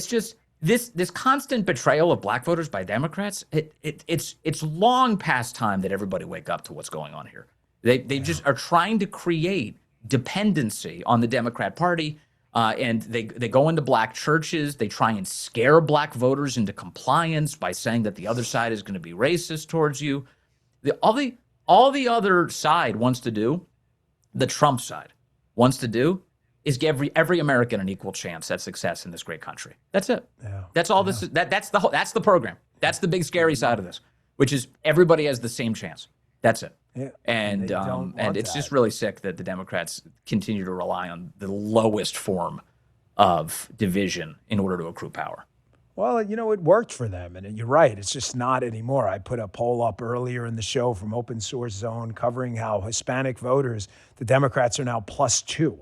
just, this constant betrayal of black voters by Democrats, it's long past time that everybody wake up to what's going on here. They just are trying to create dependency on the Democrat Party, and they go into black churches. They try and scare black voters into compliance by saying that the other side is going to be racist towards you. All the other side wants to do, the Trump side wants to do, is give every American an equal chance at success in this great country. That's it. Yeah. That's all this is. That's the program. That's the big scary side of this, which is everybody has the same chance. That's it. Yeah. And it's just really sick that the Democrats continue to rely on the lowest form of division in order to accrue power. Well, it worked for them, and you're right. It's just not anymore. I put a poll up earlier in the show from Open Source Zone covering how Hispanic voters, the Democrats are now +2.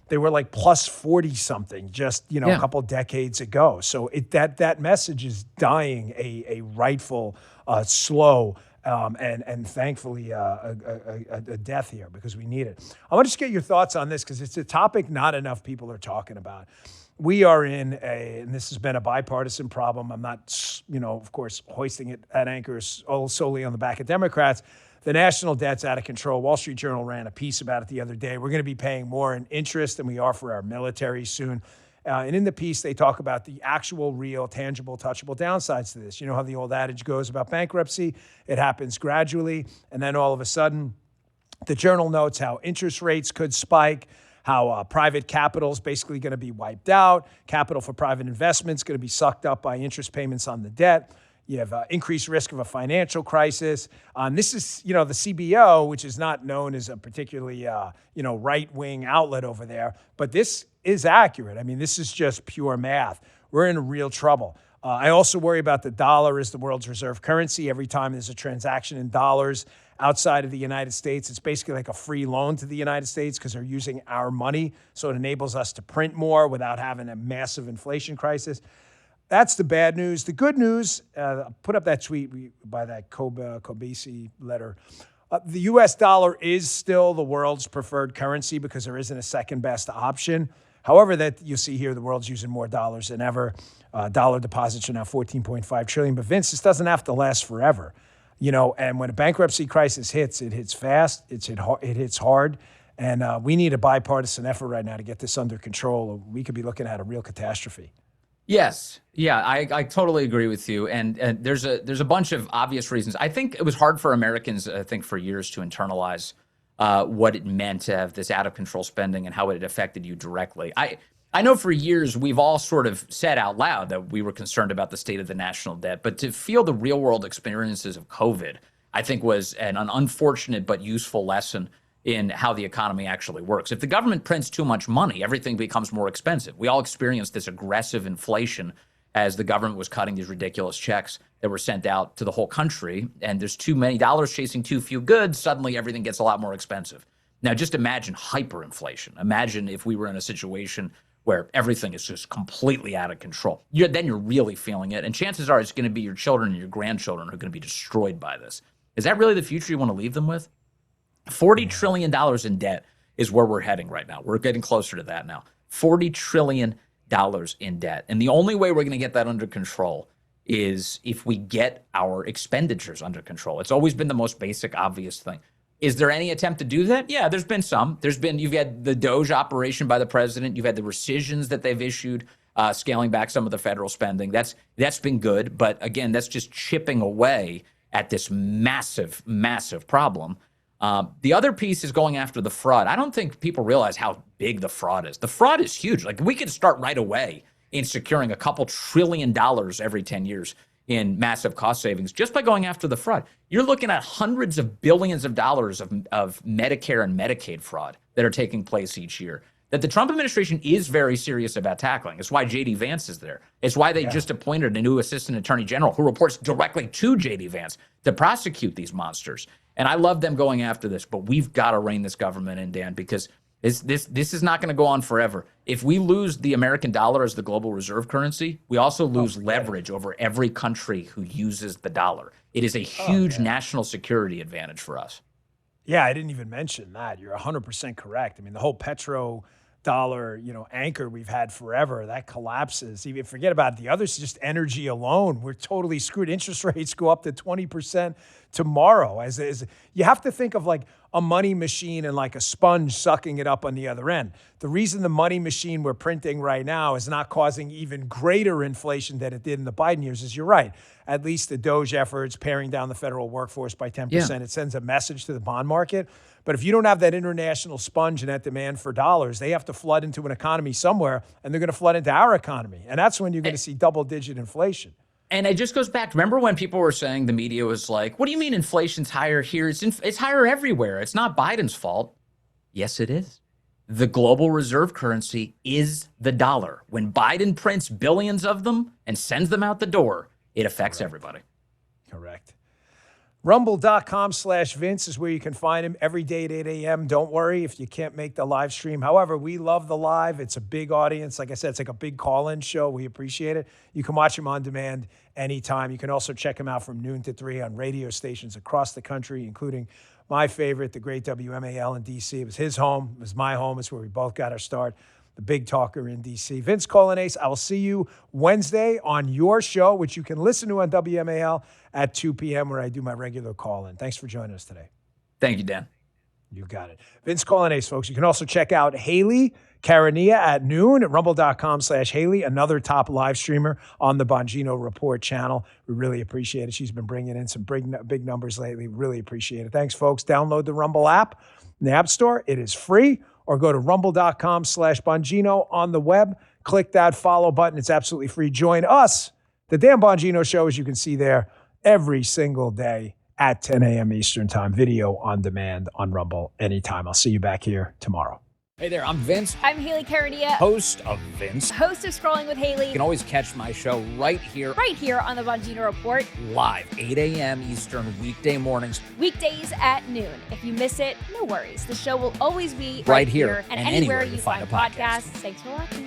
They were like +40 something just, a couple decades ago. So that message is dying a rightful, slow, and thankfully a death here because we need it. I want to just get your thoughts on this because it's a topic not enough people are talking about. We are and this has been a bipartisan problem. I'm not, of course, hoisting it at anchors solely on the back of Democrats. The national debt's out of control. Wall Street Journal ran a piece about it the other day. We're going to be paying more in interest than we are for our military soon. And in the piece, they talk about the actual, real, tangible, touchable downsides to this. You know how the old adage goes about bankruptcy? It happens gradually, and then all of a sudden, the Journal notes how interest rates could spike, how private capital is basically going to be wiped out. Capital for private investments going to be sucked up by interest payments on the debt. You have increased risk of a financial crisis. This is, the CBO, which is not known as a particularly, right-wing outlet over there. But this is accurate. I mean, this is just pure math. We're in real trouble. I also worry about the dollar as the world's reserve currency. Every time there's a transaction in dollars outside of the United States, it's basically like a free loan to the United States because they're using our money. So it enables us to print more without having a massive inflation crisis. That's the bad news. The good news, put up that tweet by that Kobesi letter. The U.S. dollar is still the world's preferred currency because there isn't a second best option. However, that you see here, the world's using more dollars than ever. Dollar deposits are now $14.5 trillion. But Vince, this doesn't have to last forever. And when a bankruptcy crisis hits, it hits fast. It hits hard. And we need a bipartisan effort right now to get this under control. We could be looking at a real catastrophe. Yes. Yeah, I totally agree with you. And there's a bunch of obvious reasons. I think it was hard for Americans, for years to internalize what it meant to have this out of control spending and how it affected you directly. I know for years we've all sort of said out loud that we were concerned about the state of the national debt, but to feel the real world experiences of COVID, I think was an unfortunate but useful lesson in how the economy actually works. If the government prints too much money, everything becomes more expensive. We all experienced this aggressive inflation as the government was cutting these ridiculous checks that were sent out to the whole country. And there's too many dollars chasing too few goods. Suddenly everything gets a lot more expensive. Now just imagine hyperinflation. Imagine if we were in a situation where everything is just completely out of control. Then you're really feeling it. And chances are it's going to be your children and your grandchildren who are going to be destroyed by this. Is that really the future you want to leave them with? $40 trillion in debt is where we're heading right now. We're getting closer to that now. $40 trillion in debt. And the only way we're going to get that under control is if we get our expenditures under control. It's always been the most basic, obvious thing. Is there any attempt to do that? Yeah, there's been some. You've had the Doge operation by the president. You've had the rescissions that they've issued, scaling back some of the federal spending. That's been good. But again, that's just chipping away at this massive, massive problem. The other piece is going after the fraud. I don't think people realize how big the fraud is. The fraud is huge. Like we could start right away in securing a couple $1 trillion every 10 years in massive cost savings just by going after the fraud. You're looking at hundreds of billions of dollars of Medicare and Medicaid fraud that are taking place each year that the Trump administration is very serious about tackling. It's why J.D. Vance is there. It's why they just appointed a new assistant attorney general who reports directly to J.D. Vance to prosecute these monsters. And I love them going after this, but we've got to rein this government in, Dan, because this is not going to go on forever. If we lose the American dollar as the global reserve currency, we also lose leverage over every country who uses the dollar. It is a huge national security advantage for us. Yeah, I didn't even mention that. You're 100% correct. I mean, the whole petro dollar, anchor we've had forever, that collapses. Even forget about it. The others, just energy alone, we're totally screwed. Interest rates go up to 20% tomorrow. As you have to think of like a money machine and like a sponge sucking it up on the other end. The reason the money machine we're printing right now is not causing even greater inflation than it did in the Biden years is, you're right. At least the Doge efforts, paring down the federal workforce by 10%, It sends a message to the bond market. But if you don't have that international sponge and that demand for dollars, they have to flood into an economy somewhere, and they're going to flood into our economy. And that's when you're going to see double-digit inflation. And it just goes back. Remember when people were saying, the media was like, what do you mean inflation's higher here? It's higher everywhere. It's not Biden's fault. Yes, it is. The global reserve currency is the dollar. When Biden prints billions of them and sends them out the door, it affects everybody. Correct. Rumble.com/Vince is where you can find him every day at 8 a.m. Don't worry if you can't make the live stream. However, we love the live. It's a big audience. Like I said, it's like a big call-in show. We appreciate it. You can watch him on demand anytime. You can also check him out from noon to 3 on radio stations across the country, including my favorite, the great WMAL in D.C. It was his home. It was my home. It's where we both got our start. The big talker in D.C. Vince Colanese, I will see you Wednesday on your show, which you can listen to on WMAL at 2 p.m. where I do my regular call-in. Thanks for joining us today. Thank you, Dan. You got it. Vince Colanese, folks. You can also check out Haley Carania at noon at rumble.com/Haley, another top live streamer on the Bongino Report channel. We really appreciate it. She's been bringing in some big numbers lately. Really appreciate it. Thanks, folks. Download the Rumble app in the App Store. It is free. Or go to rumble.com/Bongino on the web. Click that follow button. It's absolutely free. Join us, the Dan Bongino Show, as you can see there, every single day at 10 a.m. Eastern Time. Video on demand on Rumble anytime. I'll see you back here tomorrow. Hey there, I'm Vince. I'm Haley Carania. Host of Vince. Host of Scrolling with Haley. You can always catch my show right here. Right here on the Bongino Report. Live, 8 a.m. Eastern, weekday mornings. Weekdays at noon. If you miss it, no worries. The show will always be right here and anywhere you find podcasts. Thanks for watching.